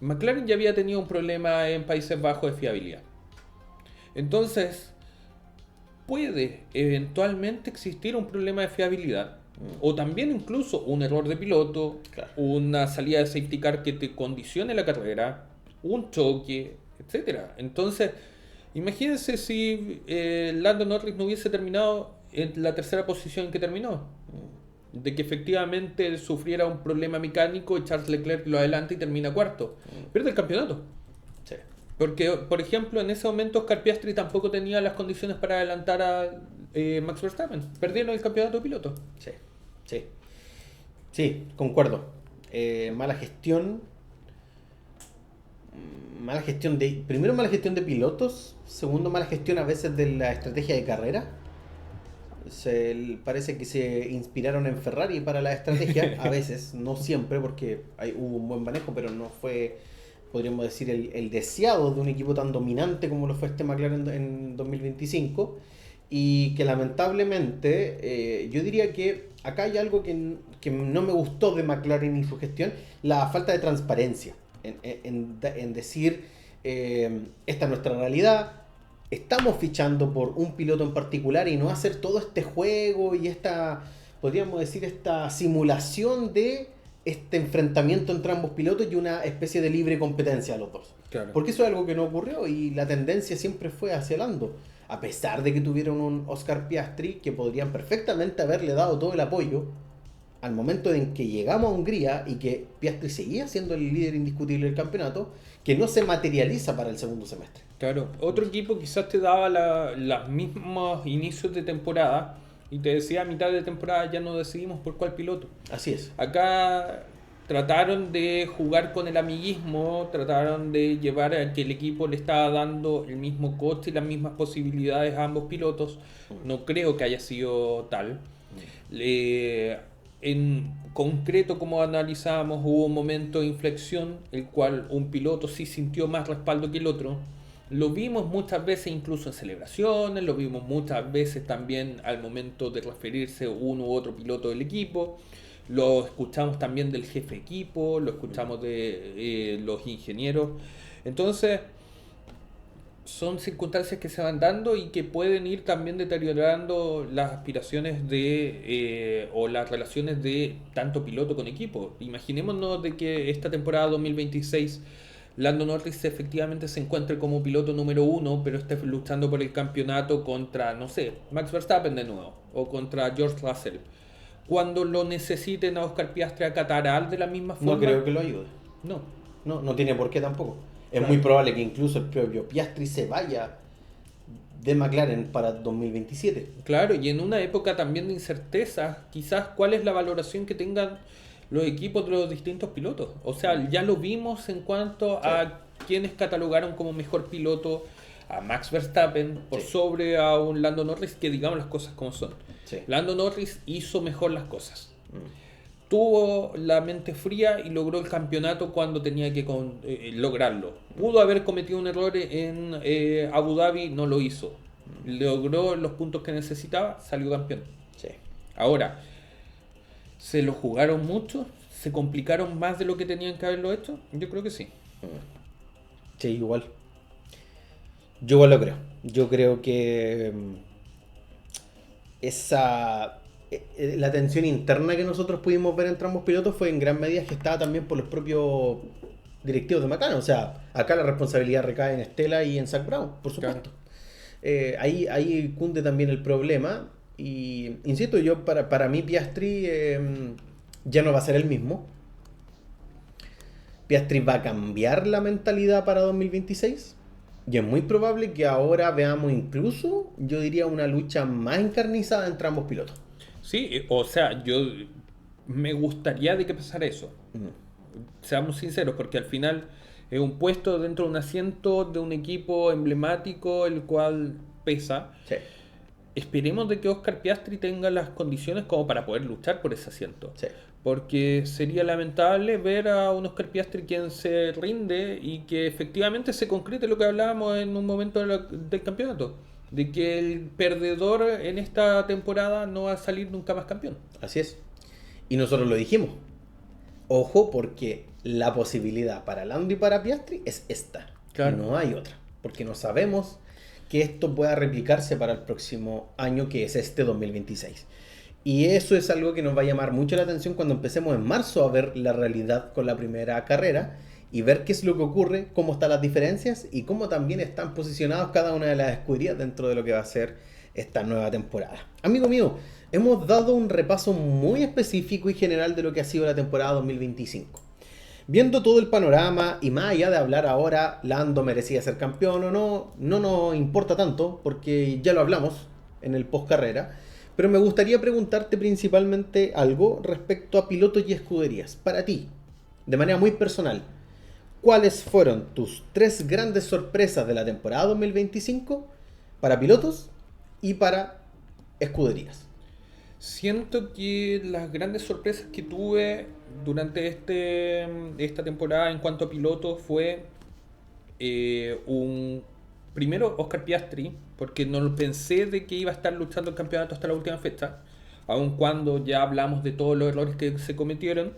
McLaren ya había tenido un problema en Países Bajos de fiabilidad. Entonces puede eventualmente existir un problema de fiabilidad, o también incluso un error de piloto, una salida de safety car que te condicione la carrera, un choque, etcétera. Entonces, imagínense si Lando Norris no hubiese terminado en la tercera posición en que terminó, de que efectivamente sufriera un problema mecánico y Charles Leclerc lo adelanta y termina cuarto. Pierde el campeonato. Porque, por ejemplo, en ese momento Oscar Piastri tampoco tenía las condiciones para adelantar a Max Verstappen. Perdieron el campeonato de piloto. Sí, concuerdo. Mala gestión. Primero, mala gestión de pilotos. Segundo, mala gestión a veces de la estrategia de carrera. Parece que se inspiraron en Ferrari para la estrategia. A veces, no siempre, porque hubo un buen manejo, pero no fue, podríamos decir, el deseado de un equipo tan dominante como lo fue este McLaren en 2025, y que lamentablemente yo diría que acá hay algo que no me gustó de McLaren y su gestión: la falta de transparencia en decir esta es nuestra realidad, estamos fichando por un piloto en particular, y no hacer todo este juego y podríamos decir, esta simulación de este enfrentamiento entre ambos pilotos y una especie de libre competencia a los dos. Claro. Porque eso es algo que no ocurrió, y la tendencia siempre fue hacia Lando, a pesar de que tuvieron un Oscar Piastri que podrían perfectamente haberle dado todo el apoyo al momento en que llegamos a Hungría, y que Piastri seguía siendo el líder indiscutible del campeonato, que no se materializa para el segundo semestre. Claro, otro equipo quizás te daba los mismos inicios de temporada y te decía a mitad de temporada ya no decidimos por cuál piloto. Así es. Acá trataron de jugar con el amiguismo, trataron de llevar a que el equipo le estaba dando el mismo coche y las mismas posibilidades a ambos pilotos. No creo que haya sido tal. En concreto, como analizábamos, hubo un momento de inflexión el cual un piloto sí sintió más respaldo que el otro, Lo vimos muchas veces incluso en celebraciones, lo vimos muchas veces también al momento de referirse uno u otro piloto del equipo, lo escuchamos también del jefe de equipo, lo escuchamos de los ingenieros. Entonces, son circunstancias que se van dando y que pueden ir también deteriorando las aspiraciones o las relaciones de tanto piloto con equipo. Imaginémonos de que esta temporada 2026 Lando Norris efectivamente se encuentre como piloto número uno, pero esté luchando por el campeonato contra, no sé, Max Verstappen de nuevo, o contra George Russell. Cuando lo necesiten a Oscar Piastri a Qatar de la misma forma. No creo que lo ayude. No. No tiene por qué tampoco. Es Claro. muy probable que incluso el propio Piastri se vaya de McLaren para 2027. Claro, y en una época también de incerteza, quizás cuál es la valoración que tengan los equipos de los distintos pilotos. O sea, ya lo vimos en cuanto a quienes catalogaron como mejor piloto a Max Verstappen por sobre a un Lando Norris, que digamos las cosas como son. Sí. Lando Norris hizo mejor las cosas. Tuvo la mente fría y logró el campeonato cuando tenía que lograrlo. Pudo haber cometido un error en Abu Dhabi, no lo hizo. Logró los puntos que necesitaba, salió campeón. Sí. Ahora, ¿se lo jugaron mucho? ¿Se complicaron más de lo que tenían que haberlo hecho? Yo creo que sí. Sí, igual. Yo igual lo creo. Yo creo que la tensión interna que nosotros pudimos ver entre ambos pilotos fue en gran medida gestada también por los propios directivos de McLaren. O sea, acá la responsabilidad recae en Stella y en Zak Brown, por supuesto. Claro. Ahí cunde también el problema. Y insisto, yo para mí Piastri ya no va a ser el mismo. Piastri va a cambiar la mentalidad para 2026. Y es muy probable que ahora veamos incluso, yo diría, una lucha más encarnizada entre ambos pilotos. Sí, o sea, yo me gustaría de que pasara eso. Seamos sinceros, porque al final es un puesto dentro de un asiento de un equipo emblemático, el cual pesa. Sí. Esperemos de que Oscar Piastri tenga las condiciones como para poder luchar por ese asiento. Sí. Porque sería lamentable ver a un Oscar Piastri quien se rinde y que efectivamente se concrete lo que hablábamos en un momento del campeonato. De que el perdedor en esta temporada no va a salir nunca más campeón. Así es. Y nosotros lo dijimos. Ojo, porque la posibilidad para Lando y para Piastri es esta. Claro. No hay otra. Porque no sabemos que esto pueda replicarse para el próximo año, que es este 2026. Y eso es algo que nos va a llamar mucho la atención cuando empecemos en marzo a ver la realidad con la primera carrera y ver qué es lo que ocurre, cómo están las diferencias y cómo también están posicionados cada una de las escuderías dentro de lo que va a ser esta nueva temporada. Amigo mío, hemos dado un repaso muy específico y general de lo que ha sido la temporada 2025. Viendo todo el panorama y más allá de hablar ahora, Lando merecía ser campeón o no, no nos importa tanto porque ya lo hablamos en el post carrera. Pero me gustaría preguntarte principalmente algo respecto a pilotos y escuderías. Para ti, de manera muy personal, ¿cuáles fueron tus 3 grandes sorpresas de la temporada 2025 para pilotos y para escuderías? Siento que las grandes sorpresas que tuve durante esta temporada en cuanto a pilotos fue primero Oscar Piastri, porque no pensé de que iba a estar luchando el campeonato hasta la última fecha, aun cuando ya hablamos de todos los errores que se cometieron.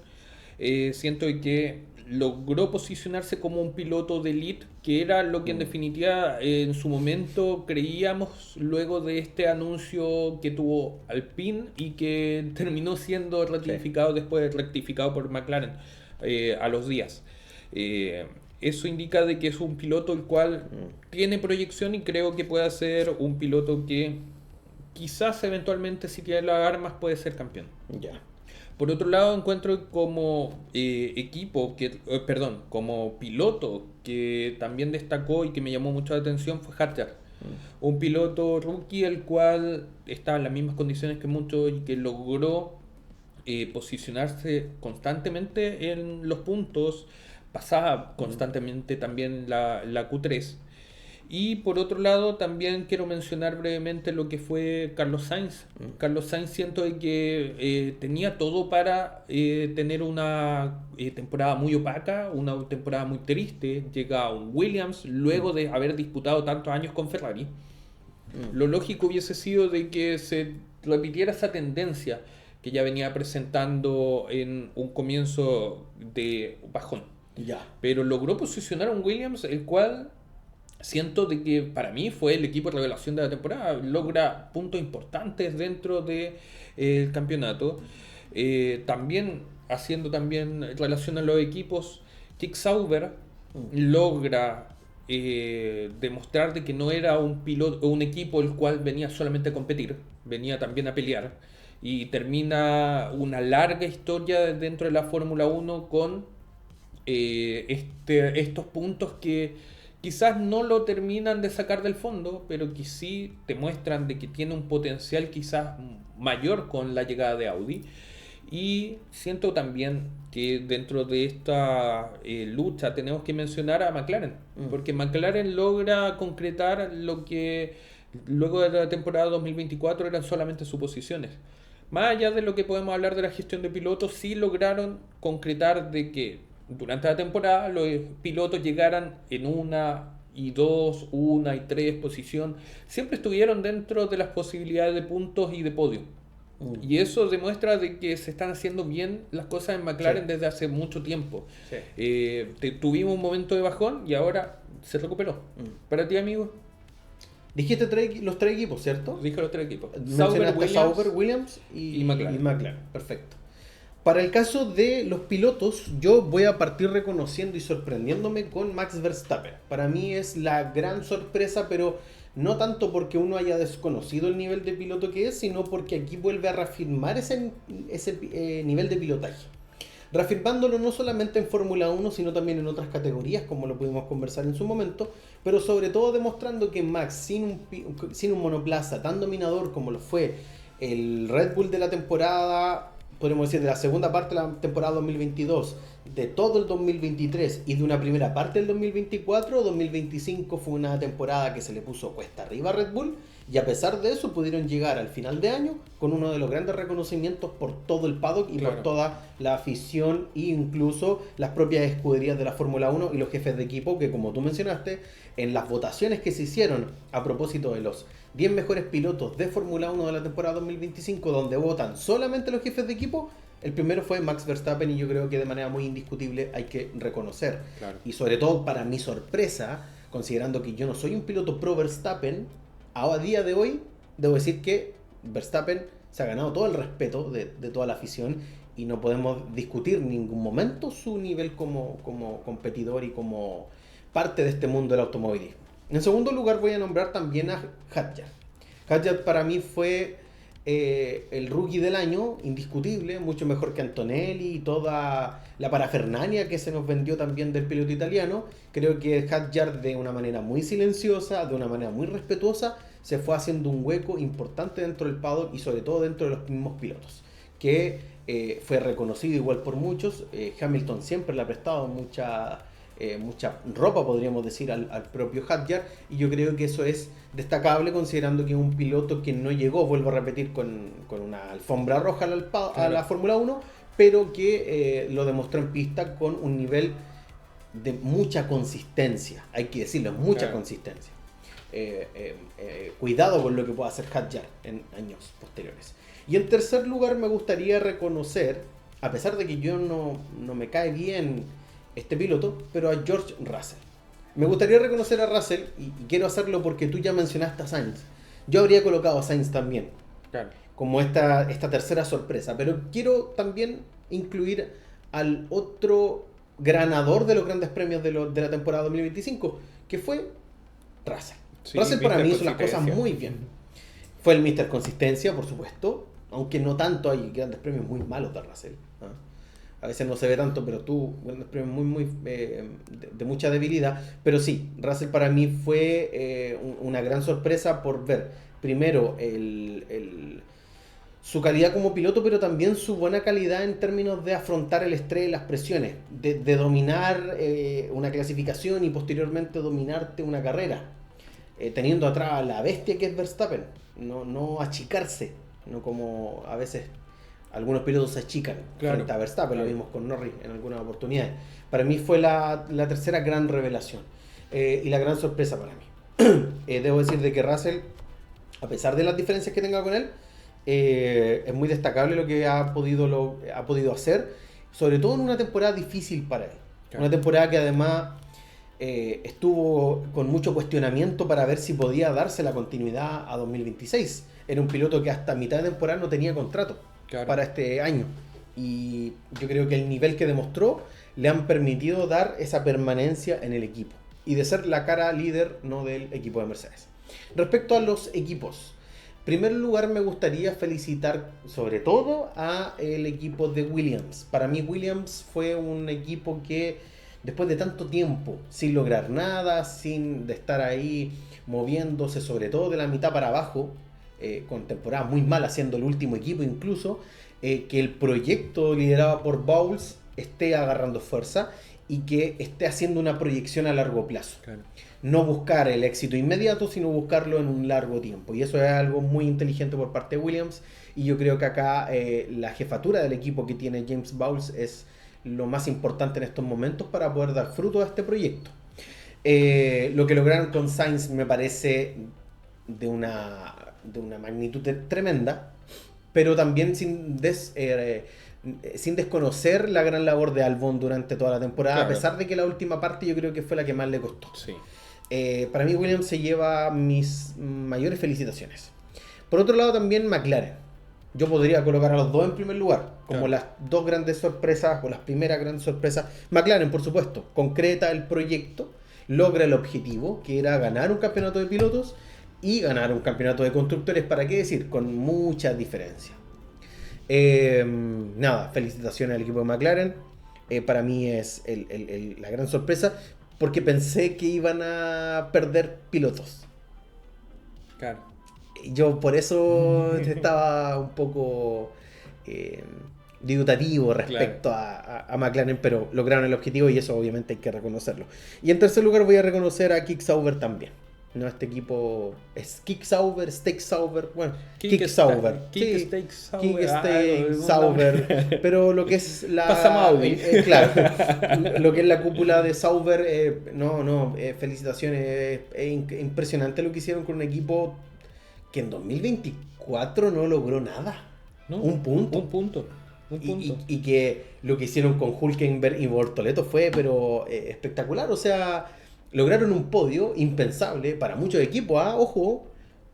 Siento que logró posicionarse como un piloto de elite, que era lo que en definitiva en su momento creíamos luego de este anuncio que tuvo Alpine y que terminó siendo ratificado después, rectificado por McLaren a los días. Eso indica de que es un piloto el cual tiene proyección y creo que puede ser un piloto que quizás eventualmente, si tiene las armas, puede ser campeón. Ya. Por otro lado, encuentro como como piloto que también destacó y que me llamó mucho la atención fue Hadjar. Un piloto rookie el cual estaba en las mismas condiciones que muchos y que logró posicionarse constantemente en los puntos, pasaba constantemente también la Q3 Y por otro lado, también quiero mencionar brevemente lo que fue Carlos Sainz. Carlos Sainz siento de que tenía todo para tener una temporada muy opaca, una temporada muy triste. Llega a un Williams luego de haber disputado tantos años con Ferrari. Lo lógico hubiese sido de que se repitiera esa tendencia que ya venía presentando en un comienzo de bajón. Ya. Pero logró posicionar a un Williams, el cual siento de que para mí fue el equipo de revelación de la temporada. Logra puntos importantes dentro del campeonato. También haciendo también relación a los equipos, Kick Sauber logra demostrar de que no era un piloto, un equipo el cual venía solamente a competir, venía también a pelear. Y termina una larga historia dentro de la Fórmula 1 con estos puntos que quizás no lo terminan de sacar del fondo, pero que sí te muestran de que tiene un potencial quizás mayor con la llegada de Audi. Y siento también que dentro de esta lucha tenemos que mencionar a McLaren, porque McLaren logra concretar lo que luego de la temporada 2024 eran solamente suposiciones. Más allá de lo que podemos hablar de la gestión de pilotos, sí lograron concretar de que durante la temporada los pilotos llegaran en una y dos, una y tres posición, siempre estuvieron dentro de las posibilidades de puntos y de podio. Y eso demuestra de que se están haciendo bien las cosas en McLaren desde hace mucho tiempo. Tuvimos un momento de bajón y ahora se recuperó. Para ti, amigo. Dijiste los tres equipos, ¿cierto? Dije los tres equipos. Sauber, Williams y McLaren. Perfecto. Para el caso de los pilotos, yo voy a partir reconociendo y sorprendiéndome con Max Verstappen. Para mí es la gran sorpresa, pero no tanto porque uno haya desconocido el nivel de piloto que es, sino porque aquí vuelve a reafirmar ese nivel de pilotaje. Reafirmándolo no solamente en Fórmula 1, sino también en otras categorías, como lo pudimos conversar en su momento, pero sobre todo demostrando que Max, sin un monoplaza tan dominador como lo fue el Red Bull de la temporada, podemos decir de la segunda parte de la temporada 2022, de todo el 2023 y de una primera parte del 2024, 2025 fue una temporada que se le puso cuesta arriba a Red Bull, y a pesar de eso pudieron llegar al final de año con uno de los grandes reconocimientos por todo el paddock y por toda la afición e incluso las propias escuderías de la Fórmula 1 y los jefes de equipo que, como tú mencionaste, en las votaciones que se hicieron a propósito de los 10 mejores pilotos de Fórmula 1 de la temporada 2025, donde votan solamente los jefes de equipo, el primero fue Max Verstappen, y yo creo que de manera muy indiscutible hay que reconocer. Y sobre todo para mi sorpresa, considerando que yo no soy un piloto pro Verstappen, a día de hoy debo decir que Verstappen se ha ganado todo el respeto de toda la afición y no podemos discutir en ningún momento su nivel como competidor y como parte de este mundo del automovilismo. En segundo lugar voy a nombrar también a Hadjar. Hadjar para mí fue el rookie del año, indiscutible, mucho mejor que Antonelli y toda la parafernalia que se nos vendió también del piloto italiano. Creo que Hadjar, de una manera muy silenciosa, de una manera muy respetuosa, se fue haciendo un hueco importante dentro del paddock y sobre todo dentro de los mismos pilotos, que fue reconocido igual por muchos. Hamilton siempre le ha prestado mucha ropa, podríamos decir, al propio Hadjar, y yo creo que eso es destacable considerando que es un piloto que no llegó, vuelvo a repetir, con una alfombra roja a la Fórmula 1, pero que lo demostró en pista con un nivel de mucha consistencia, hay que decirlo, mucha consistencia. Cuidado con lo que pueda hacer Hadjar en años posteriores. Y en tercer lugar me gustaría reconocer, a pesar de que yo no me cae bien este piloto, pero a George Russell. Me gustaría reconocer a Russell y quiero hacerlo porque tú ya mencionaste a Sainz. Yo habría colocado a Sainz también, como esta tercera sorpresa, pero quiero también incluir al otro ganador de los grandes premios de la temporada 2025, que fue Russell. Russell para mí hizo las cosas muy bien. Fue el Mr. Consistencia, por supuesto, aunque no tanto, hay grandes premios muy malos de Russell. A veces no se ve tanto, pero grandes premios muy de mucha debilidad. Pero sí, Russell para mí fue una gran sorpresa por ver, primero, su calidad como piloto, pero también su buena calidad en términos de afrontar el estrés y las presiones, de dominar una clasificación y posteriormente dominarte una carrera. teniendo atrás a la bestia que es Verstappen, no achicarse, no como a veces algunos pilotos se achican frente a Verstappen, lo vimos con Norris en algunas oportunidades. Para mí fue la tercera gran revelación y la gran sorpresa para mí. Debo decir de que Russell, a pesar de las diferencias que tenga con él, es muy destacable lo que ha podido hacer, sobre todo en una temporada difícil para él. Una temporada que además estuvo con mucho cuestionamiento para ver si podía darse la continuidad a 2026. Era un piloto que hasta mitad de temporada no tenía contrato para este año. Y yo creo que el nivel que demostró le han permitido dar esa permanencia en el equipo y de ser la cara líder, no del equipo de Mercedes. Respecto a los equipos, en primer lugar me gustaría felicitar sobre todo a el equipo de Williams. Para mí Williams fue un equipo que después de tanto tiempo sin lograr nada, sin de estar ahí moviéndose sobre todo de la mitad para abajo, con temporadas muy malas siendo el último equipo incluso, que el proyecto liderado por Bowles esté agarrando fuerza y que esté haciendo una proyección a largo plazo. Claro. No buscar el éxito inmediato, sino buscarlo en un largo tiempo. Y eso es algo muy inteligente por parte de Williams. Y yo creo que acá la jefatura del equipo que tiene James Bowles es lo más importante en estos momentos para poder dar fruto a este proyecto. Lo que lograron con Sainz me parece de una magnitud tremenda, pero también sin desconocer la gran labor de Albon durante toda la temporada, a pesar de que la última parte yo creo que fue la que más le costó. Sí. Para mí Williams se lleva mis mayores felicitaciones. Por otro lado también McLaren. Yo podría colocar a los dos en primer lugar, como las dos grandes sorpresas, o las primeras grandes sorpresas. McLaren, por supuesto, concreta el proyecto, logra el objetivo, que era ganar un campeonato de pilotos y ganar un campeonato de constructores, ¿para qué decir? Con mucha diferencia. Felicitaciones al equipo de McLaren. Para mí es la gran sorpresa, porque pensé que iban a perder pilotos. Claro. Yo por eso estaba un poco dubitativo respecto a McLaren, pero lograron el objetivo y eso obviamente hay que reconocerlo. Y en tercer lugar voy a reconocer a Kick Sauber también. No, este equipo es Kick Sauber, Steak Sauber, bueno, Kick Sauber. Kick Sauber. Pero lo que es la... claro, lo que es la cúpula de Sauber, felicitaciones. Es impresionante lo que hicieron con un equipo que en 2024 no logró nada. No, un punto. Y que lo que hicieron con Hülkenberg y Bortoleto fue pero espectacular. O sea, lograron un podio impensable para muchos equipos. Ojo,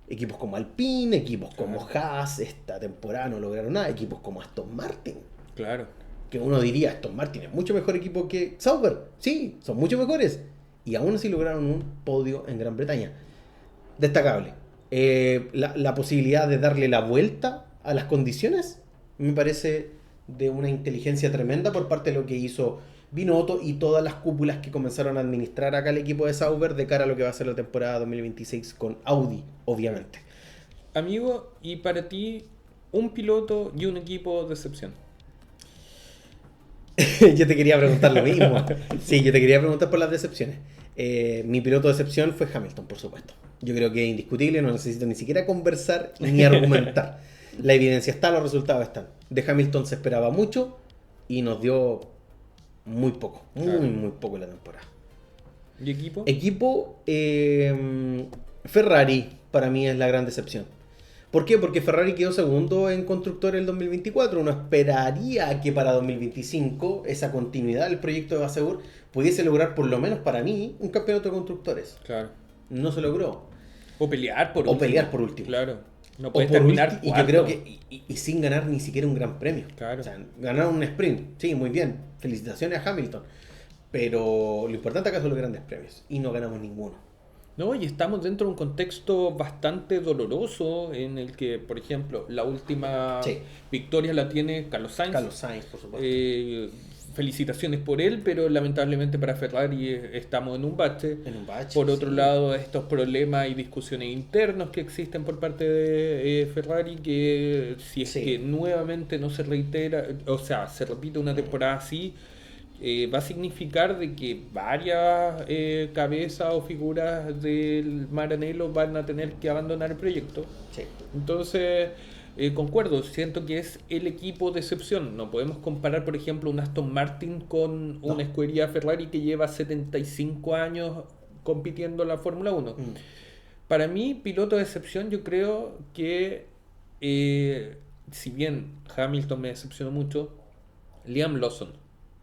equipos como Alpine, equipos como Haas, esta temporada no lograron nada. Equipos como Aston Martin. Claro. Que uno diría, Aston Martin es mucho mejor equipo que Sauber. Sí, son mucho mejores. Y aún así lograron un podio en Gran Bretaña. Destacable. La posibilidad de darle la vuelta a las condiciones me parece de una inteligencia tremenda por parte de lo que hizo Binotto y todas las cúpulas que comenzaron a administrar acá el equipo de Sauber de cara a lo que va a ser la temporada 2026 con Audi, obviamente. Amigo, y para ti, un piloto y un equipo de excepción. Yo te quería preguntar lo mismo. Sí, yo te quería preguntar por las decepciones. Mi piloto de excepción fue Hamilton, por supuesto. Yo creo que es indiscutible, no necesito ni siquiera conversar ni argumentar. La evidencia está, los resultados están. De Hamilton se esperaba mucho y nos dio muy poco, muy poco la temporada. ¿Y equipo? Equipo, Ferrari para mí es la gran decepción. ¿Por qué? Porque Ferrari quedó segundo en constructores el 2024. Uno esperaría que para 2025 esa continuidad del proyecto de Vaseur pudiese lograr, por lo menos para mí, un campeonato de constructores. Claro. No se logró. O pelear por último. Claro. No puedes terminar y yo creo que y sin ganar ni siquiera un gran premio. Claro. O sea, ganar un sprint, sí, muy bien. Felicitaciones a Hamilton. Pero lo importante acá son los grandes premios. Y no ganamos ninguno. No, y estamos dentro de un contexto bastante doloroso en el que, por ejemplo, la última victoria la tiene Carlos Sainz. Carlos Sainz, por supuesto. Felicitaciones por él, pero lamentablemente para Ferrari estamos en un bache. Por otro lado, estos problemas y discusiones internos que existen por parte de Ferrari, que si es que nuevamente no se reitera, o sea, se repite una temporada así, va a significar de que varias cabezas o figuras del Maranello van a tener que abandonar el proyecto. Sí. Entonces, concuerdo, siento que es el equipo de excepción. No podemos comparar, por ejemplo, un Aston Martin con una escudería Ferrari que lleva 75 años compitiendo en la Fórmula 1. Para mí, piloto de excepción, yo creo que, si bien Hamilton me decepcionó mucho, Liam Lawson.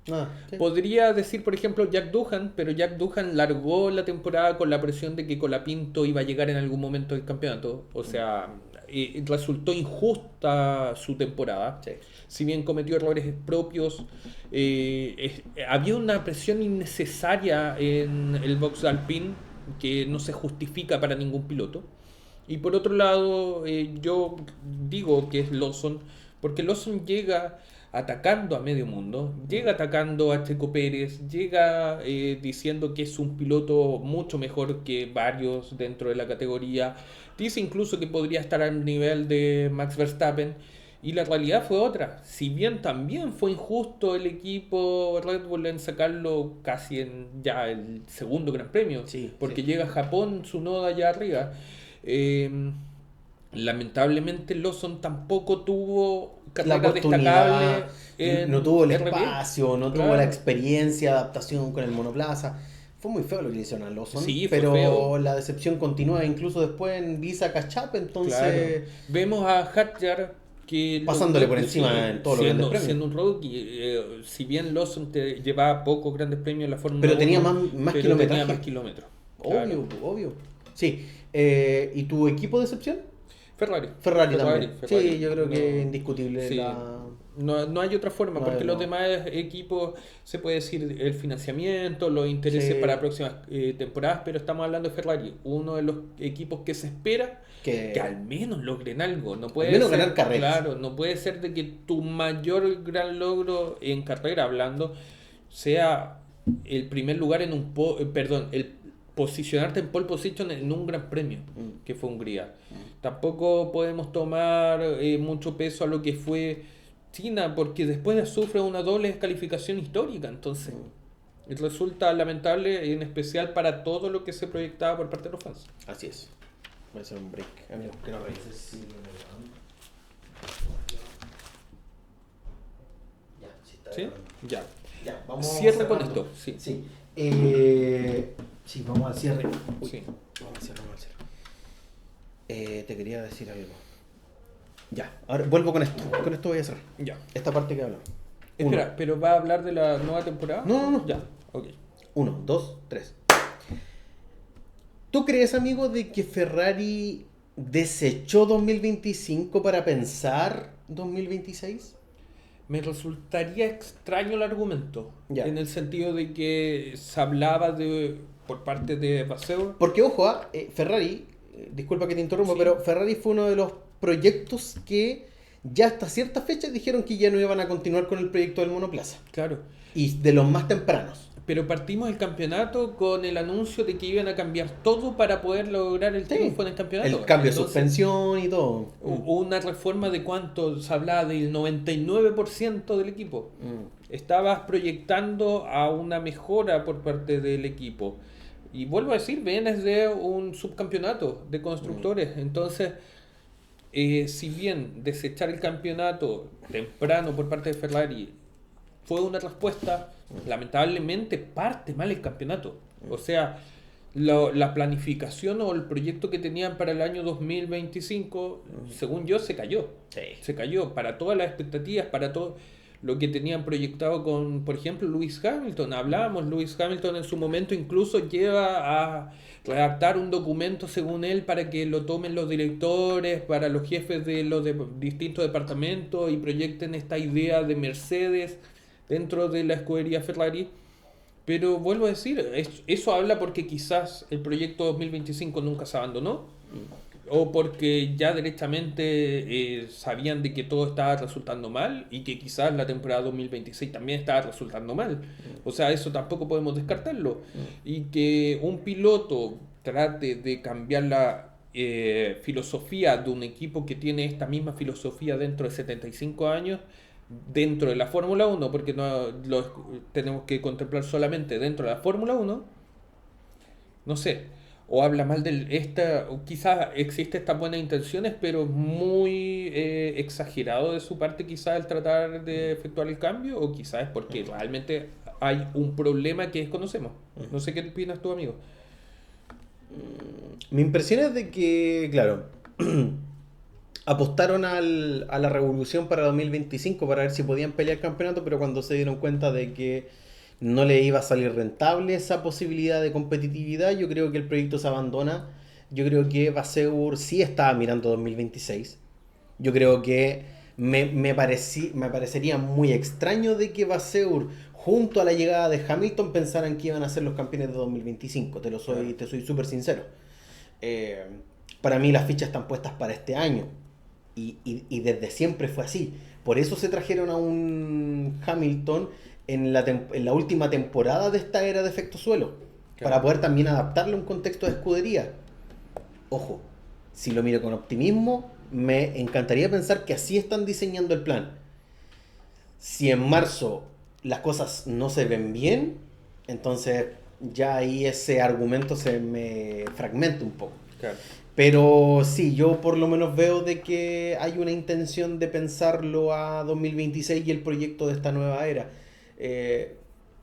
Sí. Podría decir, por ejemplo, Jack Doohan, pero Jack Doohan largó la temporada con la presión de que Colapinto iba a llegar en algún momento del campeonato. O sea, resultó injusta su temporada. Sí. Si bien cometió errores propios, había una presión innecesaria en el box Alpine que no se justifica para ningún piloto. Y por otro lado, yo digo que es Lawson, porque Lawson llega atacando a medio mundo, llega atacando a Checo Pérez, llega diciendo que es un piloto mucho mejor que varios dentro de la categoría, dice incluso que podría estar al nivel de Max Verstappen, y la realidad fue otra. Si bien también fue injusto el equipo Red Bull en sacarlo casi en ya el segundo Gran Premio, porque llega a Japón, Tsunoda allá arriba. Lamentablemente Lawson tampoco tuvo carrera destacable, no tuvo el espacio, no tuvo la experiencia, adaptación con el monoplaza. Fue muy feo lo que le hicieron a Lawson, pero feo. La decepción continúa incluso después en Visa Catch-Up, entonces... Vemos a Hadjar que pasándole por encima en todos los grandes premios. Siendo un rookie, si bien Lawson te llevaba pocos grandes premios en la Fórmula 1, pero tenía más kilometraje. Tenía más kilómetros. Obvio. Sí. ¿Y tu equipo de excepción? Ferrari también. Sí, yo creo que es indiscutible. Sí. No hay otra forma, porque los demás equipos, se puede decir el financiamiento, los intereses para próximas temporadas, pero estamos hablando de Ferrari, uno de los equipos que se espera que al menos logren algo. No puede ser, ganar carreras. Claro, no puede ser de que tu mayor gran logro en carrera hablando sea el primer lugar en un el posicionarte en pole position en un gran premio que fue Hungría. Tampoco podemos tomar mucho peso a lo que fue China, porque después sufre una doble descalificación histórica. Entonces resulta lamentable, en especial para todo lo que se proyectaba por parte de los fans. Así es. Voy a hacer un break, amigo, que no revises. ¿Sí? Ya. Vamos cierre con esto. Sí. Sí, vamos al cierre. Sí. Vamos al cierre. Te quería decir algo. Ya, ahora vuelvo con esto. Con esto voy a cerrar. Ya. Esta parte que hablamos. Espera, ¿pero va a hablar de la nueva temporada? No. Ya, ok. 1, 2, 3. ¿Tú crees, amigo, de que Ferrari desechó 2025 para pensar 2026? Me resultaría extraño el argumento, en el sentido de que se hablaba por parte de Vasseur. Porque, ojo, Ferrari, disculpa que te interrumpa, pero Ferrari fue uno de los proyectos que ya hasta cierta fecha dijeron que ya no iban a continuar con el proyecto del monoplaza. Claro. Y de los más tempranos. Pero partimos el campeonato con el anuncio de que iban a cambiar todo para poder lograr el triunfo en el campeonato. El cambio de suspensión y todo. Una reforma de cuánto se hablaba del 99% del equipo. Estabas proyectando a una mejora por parte del equipo. Y vuelvo a decir, vienes de un subcampeonato de constructores. Entonces, si bien desechar el campeonato temprano por parte de Ferrari fue una respuesta, lamentablemente parte mal el campeonato. O sea, la planificación o el proyecto que tenían para el año 2025, según yo, se cayó. Se cayó para todas las expectativas, para todo lo que tenían proyectado con, por ejemplo, Lewis Hamilton. Hablábamos, Lewis Hamilton en su momento incluso lleva a redactar un documento, según él, para que lo tomen los directores, para los jefes de los distintos departamentos y proyecten esta idea de Mercedes dentro de la escudería Ferrari. Pero vuelvo a decir, eso habla porque quizás el proyecto 2025 nunca se abandonó, o porque ya directamente sabían de que todo estaba resultando mal y que quizás la temporada 2026 también estaba resultando mal. O sea, eso tampoco podemos descartarlo. Y que un piloto trate de cambiar la filosofía de un equipo que tiene esta misma filosofía dentro de 75 años, dentro de la Fórmula 1, porque no tenemos que contemplar solamente dentro de la Fórmula 1, no sé, o habla mal o quizás existe estas buenas intenciones, pero es muy exagerado de su parte quizás el tratar de efectuar el cambio, o quizás es porque realmente hay un problema que desconocemos. No sé qué opinas tú, amigo. Mi impresión es de que, claro, apostaron a la revolución para 2025 para ver si podían pelear el campeonato, pero cuando se dieron cuenta de que no le iba a salir rentable esa posibilidad de competitividad, yo creo que el proyecto se abandona. Yo creo que Vasseur sí estaba mirando 2026. Yo creo que me parecería muy extraño de que Vasseur, junto a la llegada de Hamilton, pensaran que iban a ser los campeones de 2025. Te soy súper sincero. Eh, para mí las fichas están puestas para este año. Y desde siempre fue así. Por eso se trajeron a un Hamilton en la última temporada de esta era de efecto suelo. Claro. Para poder también adaptarle a un contexto de escudería. Ojo, si lo miro con optimismo, me encantaría pensar que así están diseñando el plan. Si en marzo las cosas no se ven bien, entonces ya ahí ese argumento se me fragmenta un poco. Claro. Pero sí, yo por lo menos veo de que hay una intención de pensarlo a 2026 y el proyecto de esta nueva era.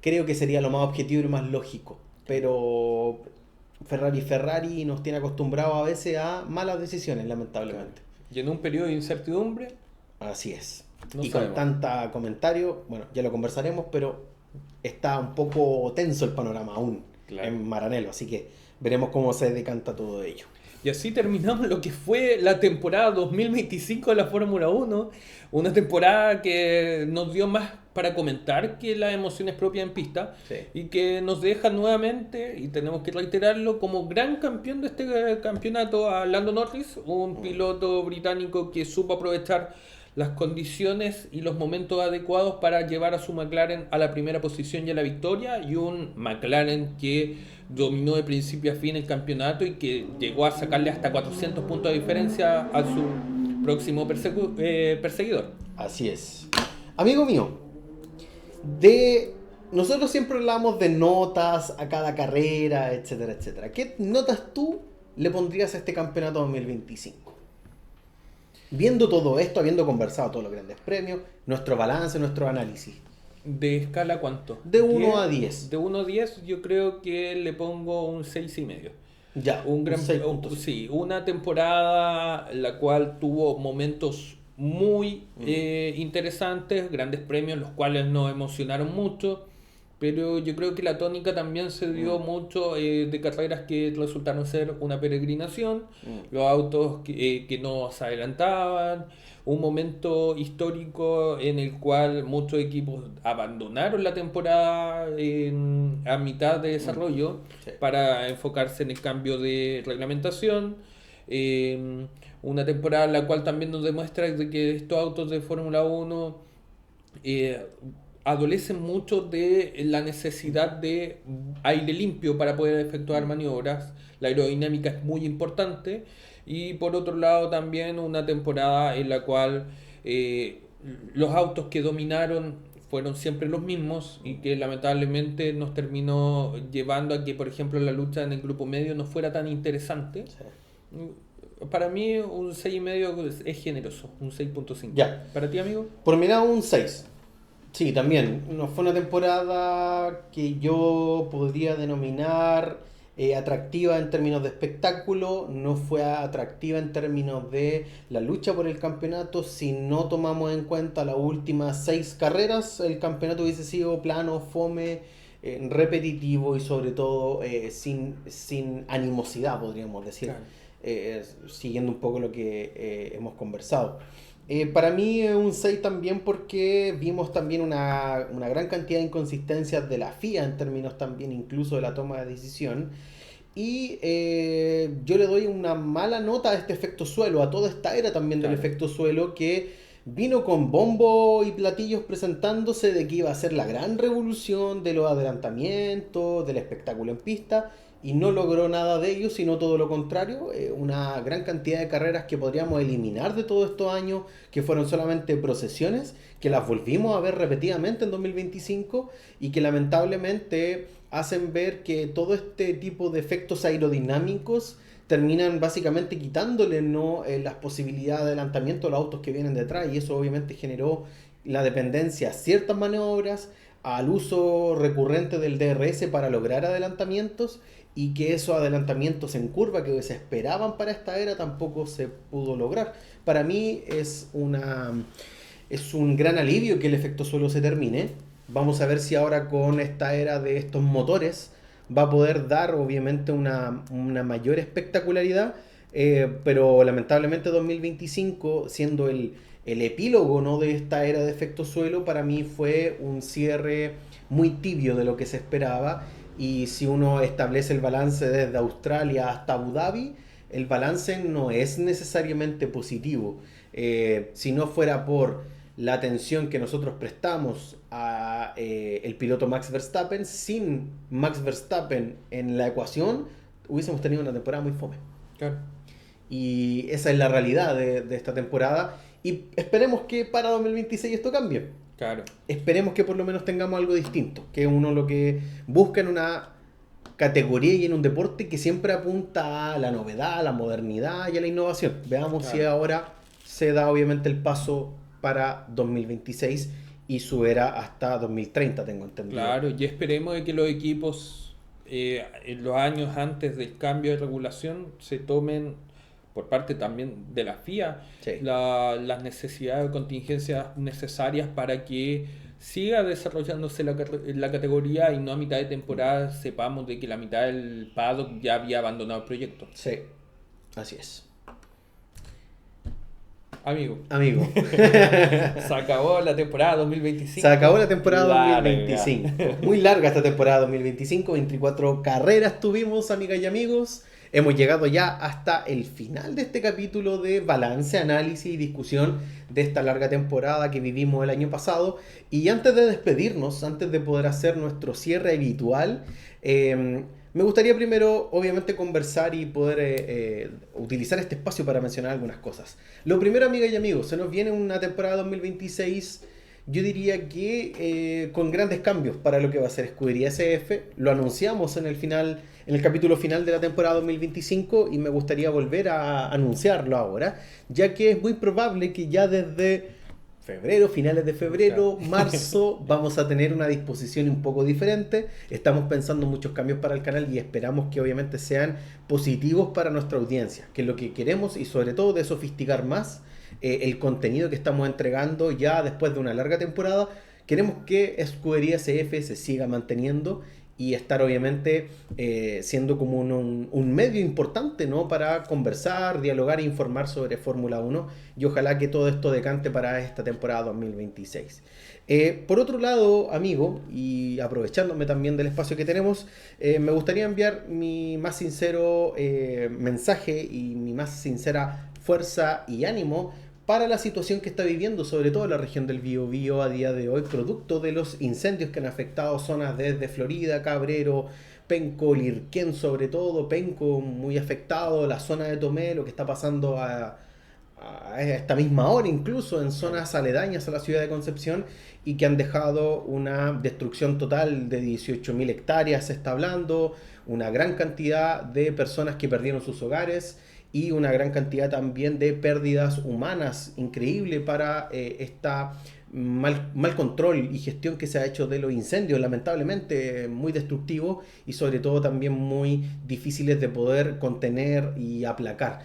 Creo que sería lo más objetivo y lo más lógico. Pero Ferrari nos tiene acostumbrados a veces a malas decisiones, lamentablemente. Y en un periodo de incertidumbre, Así es. no Y sabemos. con tanta comentario, bueno, ya lo conversaremos, pero está un poco tenso el panorama aún Claro. en Maranello, así que veremos cómo se decanta todo ello. Y así terminamos lo que fue la temporada 2025 de la Fórmula 1. Una temporada que nos dio más para comentar que las emociones propias en pista. Sí. Y que nos deja nuevamente, y tenemos que reiterarlo, como gran campeón de este campeonato a Lando Norris, un piloto británico que supo aprovechar las condiciones y los momentos adecuados para llevar a su McLaren a la primera posición y a la victoria, y un McLaren que dominó de principio a fin el campeonato y que llegó a sacarle hasta 400 puntos de diferencia a su próximo perseguidor. Así es. Amigo mío, nosotros siempre hablamos de notas a cada carrera, etcétera, etcétera. ¿Qué notas tú le pondrías a este campeonato 2025? Viendo todo esto, habiendo conversado todos los grandes premios, nuestro balance, nuestro análisis. ¿De escala cuánto? De 1 a 10. De 1 a 10 yo creo que le pongo un 6,5. Ya, Un gran, 6 sí, una temporada la cual tuvo momentos muy interesantes, grandes premios, los cuales nos emocionaron mucho, pero yo creo que la tónica también se dio mucho de carreras que resultaron ser una peregrinación, los autos que nos adelantaban, un momento histórico en el cual muchos equipos abandonaron la temporada a mitad de desarrollo Sí. para enfocarse en el cambio de reglamentación. Una temporada en la cual también nos demuestra de que estos autos de Fórmula 1 adolecen mucho de la necesidad de aire limpio para poder efectuar maniobras. La aerodinámica es muy importante. Y por otro lado también una temporada en la cual los autos que dominaron fueron siempre los mismos y que lamentablemente nos terminó llevando a que, por ejemplo, la lucha en el grupo medio no fuera tan interesante. Sí. Para mí un 6,5 es generoso, un 6,5. Ya. ¿Para ti, amigo? Por mi lado, un 6. Sí, también. No fue una temporada que yo podría denominar atractiva en términos de espectáculo. No fue atractiva en términos de la lucha por el campeonato. Si no tomamos en cuenta las últimas 6 carreras, el campeonato hubiese sido plano, fome, repetitivo y sobre todo sin animosidad, podríamos decir. Claro. Siguiendo un poco lo que hemos conversado. Para mí es un 6 también porque vimos también una gran cantidad de inconsistencias de la FIA en términos también incluso de la toma de decisión. Y yo le doy una mala nota a este efecto suelo, a toda esta era también del Claro. efecto suelo que vino con bombo y platillos presentándose de que iba a ser la gran revolución de los adelantamientos, del espectáculo en pista. y no logró nada de ello, sino todo lo contrario, una gran cantidad de carreras que podríamos eliminar de todos estos años, que fueron solamente procesiones, que las volvimos a ver repetidamente en 2025 y que lamentablemente hacen ver que todo este tipo de efectos aerodinámicos terminan básicamente quitándole, ¿no?, las posibilidades de adelantamiento a los autos que vienen detrás, y eso obviamente generó la dependencia a ciertas maniobras, al uso recurrente del DRS para lograr adelantamientos, y que esos adelantamientos en curva que se esperaban para esta era tampoco se pudo lograr. Para mí es un gran alivio que el efecto suelo se termine. Vamos a ver si ahora con esta era de estos motores va a poder dar obviamente una mayor espectacularidad, pero lamentablemente 2025, siendo el epílogo, ¿no?, de esta era de efecto suelo, para mí fue un cierre muy tibio de lo que se esperaba. Y si uno establece el balance desde Australia hasta Abu Dhabi, el balance no es necesariamente positivo. Si no fuera por la atención que nosotros prestamos a el piloto Max Verstappen, sin Max Verstappen en la ecuación, hubiésemos tenido una temporada muy fome. Claro. Y esa es la realidad de esta temporada. Y esperemos que para 2026 esto cambie. Claro. Esperemos que por lo menos tengamos algo distinto, que uno lo que busca en una categoría y en un deporte que siempre apunta a la novedad, a la modernidad y a la innovación. Veamos si ahora se da obviamente el paso para 2026 y su era hasta 2030, tengo entendido. Claro, y esperemos de que los equipos en los años antes del cambio de regulación se tomen por parte también de la FIA las necesidades o contingencias necesarias para que siga desarrollándose la categoría y no a mitad de temporada sepamos de que la mitad del paddock ya había abandonado el proyecto. Sí, así es. Amigo. Se acabó la temporada 2025. Se acabó la temporada 2025. Muy larga esta temporada 2025. 24 carreras tuvimos, amigas y amigos. Hemos llegado ya hasta el final de este capítulo de balance, análisis y discusión de esta larga temporada que vivimos el año pasado. Y antes de despedirnos, antes de poder hacer nuestro cierre habitual, me gustaría primero, obviamente, conversar y poder utilizar este espacio para mencionar algunas cosas. Lo primero, amigas y amigos, se nos viene una temporada 2026, yo diría que con grandes cambios para lo que va a ser Escudería SF. Lo anunciamos en el capítulo final de la temporada 2025 y me gustaría volver a anunciarlo ahora, ya que es muy probable que ya desde febrero, finales de febrero, marzo, vamos a tener una disposición un poco diferente. Estamos pensando en muchos cambios para el canal y esperamos que obviamente sean positivos para nuestra audiencia, que es lo que queremos, y sobre todo de sofisticar más el contenido que estamos entregando ya después de una larga temporada. Queremos que Escudería SF se siga manteniendo y estar obviamente siendo como un medio importante, ¿no?, para conversar, dialogar e informar sobre Fórmula 1, y ojalá que todo esto decante para esta temporada 2026. Por otro lado, amigo, y aprovechándome también del espacio que tenemos, me gustaría enviar mi más sincero mensaje y mi más sincera fuerza y ánimo para la situación que está viviendo sobre todo la región del Biobío a día de hoy, producto de los incendios que han afectado zonas desde Florida, Cabrero, Penco, Lirquén, sobre todo Penco muy afectado, la zona de Tomé, lo que está pasando a esta misma hora incluso en zonas aledañas a la ciudad de Concepción, y que han dejado una destrucción total de 18.000 hectáreas, se está hablando, una gran cantidad de personas que perdieron sus hogares y una gran cantidad también de pérdidas humanas, increíble para esta mal control y gestión que se ha hecho de los incendios, lamentablemente muy destructivos y sobre todo también muy difíciles de poder contener y aplacar.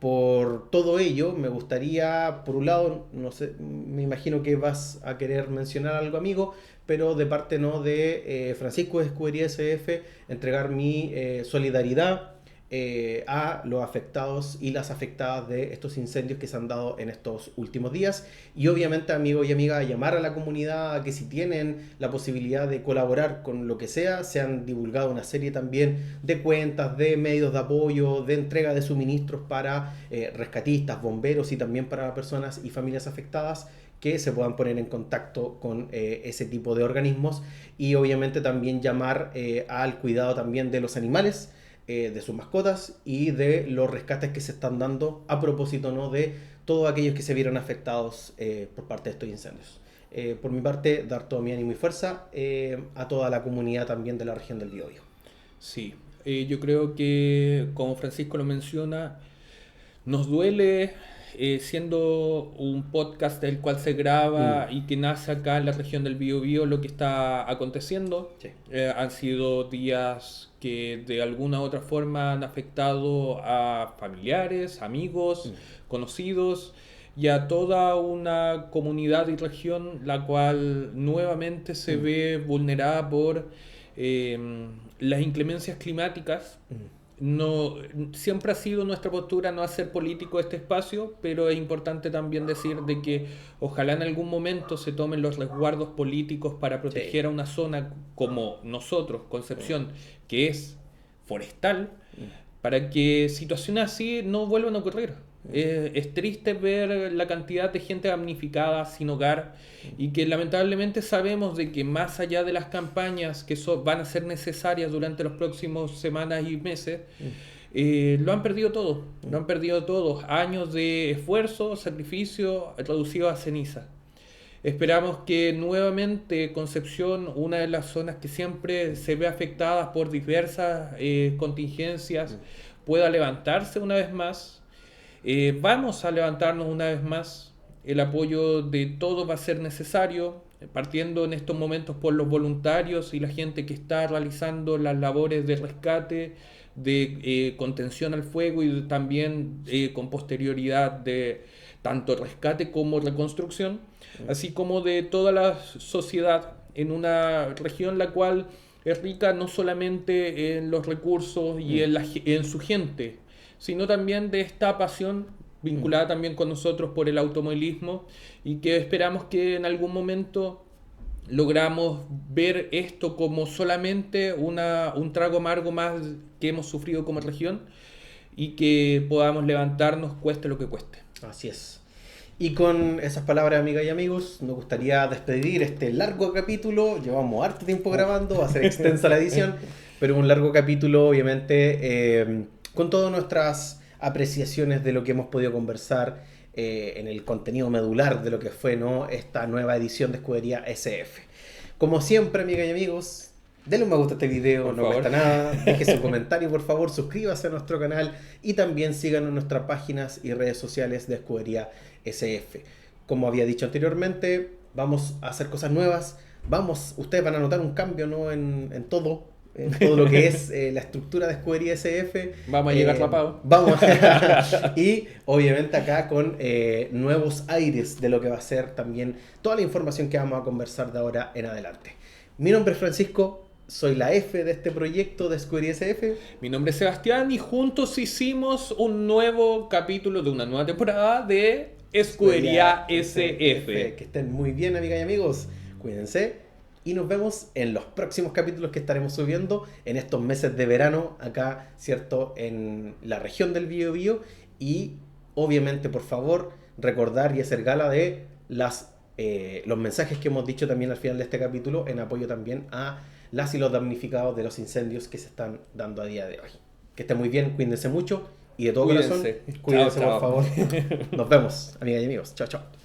Por todo ello, me gustaría, por un lado, no sé, me imagino que vas a querer mencionar algo, amigo, pero de parte no de Francisco de Escudería SF, entregar mi solidaridad a los afectados y las afectadas de estos incendios que se han dado en estos últimos días. Y obviamente, amigos y amigas, llamar a la comunidad a que si tienen la posibilidad de colaborar con lo que sea, se han divulgado una serie también de cuentas, de medios de apoyo, de entrega de suministros para rescatistas, bomberos y también para personas y familias afectadas que se puedan poner en contacto con ese tipo de organismos y obviamente también llamar al cuidado también de los animales, de sus mascotas y de los rescates que se están dando a propósito, ¿no?, de todos aquellos que se vieron afectados por parte de estos incendios. Por mi parte, dar todo mi ánimo y fuerza a toda la comunidad también de la región del Biobío. Sí, yo creo que, como Francisco lo menciona, nos duele, siendo un podcast del cual se graba y que nace acá en la región del Biobío, lo que está aconteciendo. Sí. Han sido días que de alguna u otra forma han afectado a familiares, amigos, conocidos y a toda una comunidad y región la cual nuevamente se ve vulnerada por las inclemencias climáticas. No, siempre ha sido nuestra postura no hacer político este espacio, pero es importante también decir de que ojalá en algún momento se tomen los resguardos políticos para proteger a una zona como nosotros, Concepción, que es forestal, para que situaciones así no vuelvan a ocurrir. Es triste ver la cantidad de gente damnificada, sin hogar, y que lamentablemente sabemos de que más allá de las campañas que van a ser necesarias durante los próximos semanas y meses, lo han perdido todo. Lo han perdido todo. Años de esfuerzo, sacrificio, reducido a ceniza. Esperamos que nuevamente Concepción, una de las zonas que siempre se ve afectada por diversas contingencias, pueda levantarse una vez más. Vamos a levantarnos una vez más. El apoyo de todos va a ser necesario, partiendo en estos momentos por los voluntarios y la gente que está realizando las labores de rescate, de contención al fuego y también con posterioridad de tanto rescate como reconstrucción, así como de toda la sociedad en una región la cual es rica no solamente en los recursos y en su gente, sino también de esta pasión vinculada también con nosotros por el automovilismo, y que esperamos que en algún momento logramos ver esto como solamente un trago amargo más que hemos sufrido como región, y que podamos levantarnos cueste lo que cueste. Así es. Y con esas palabras, amigas y amigos, nos gustaría despedir este largo capítulo. Llevamos harto tiempo grabando, va a ser extensa la edición, pero un largo capítulo, obviamente, con todas nuestras apreciaciones de lo que hemos podido conversar en el contenido medular de lo que fue, ¿no?, esta nueva edición de Escudería SF. Como siempre, amigas y amigos, denle un me gusta a este video, Por no favor. cuesta nada, deje su comentario, por favor, suscríbase a nuestro canal y también síganos en nuestras páginas y redes sociales de Escudería SF. Como había dicho anteriormente, vamos a hacer cosas nuevas, ustedes van a notar un cambio, ¿no?, en todo lo que es la estructura de Escudería SF. Vamos a llegar rapados. Y obviamente acá con nuevos aires de lo que va a ser también toda la información que vamos a conversar de ahora en adelante. Mi nombre es Francisco, soy la F de este proyecto de Escudería SF. Mi nombre es Sebastián y juntos hicimos un nuevo capítulo de una nueva temporada de Escudería SF. Que estén muy bien, amigas y amigos. Cuídense. Y nos vemos en los próximos capítulos que estaremos subiendo en estos meses de verano, acá, ¿cierto?, en la región del Biobío. Y obviamente, por favor, recordar y hacer gala de los mensajes que hemos dicho también al final de este capítulo, en apoyo también a las y los damnificados de los incendios que se están dando a día de hoy. Que estén muy bien, cuídense mucho y de todo corazón, cuídense, Chao, por favor. Nos vemos, amigas y amigos. Chao, chao.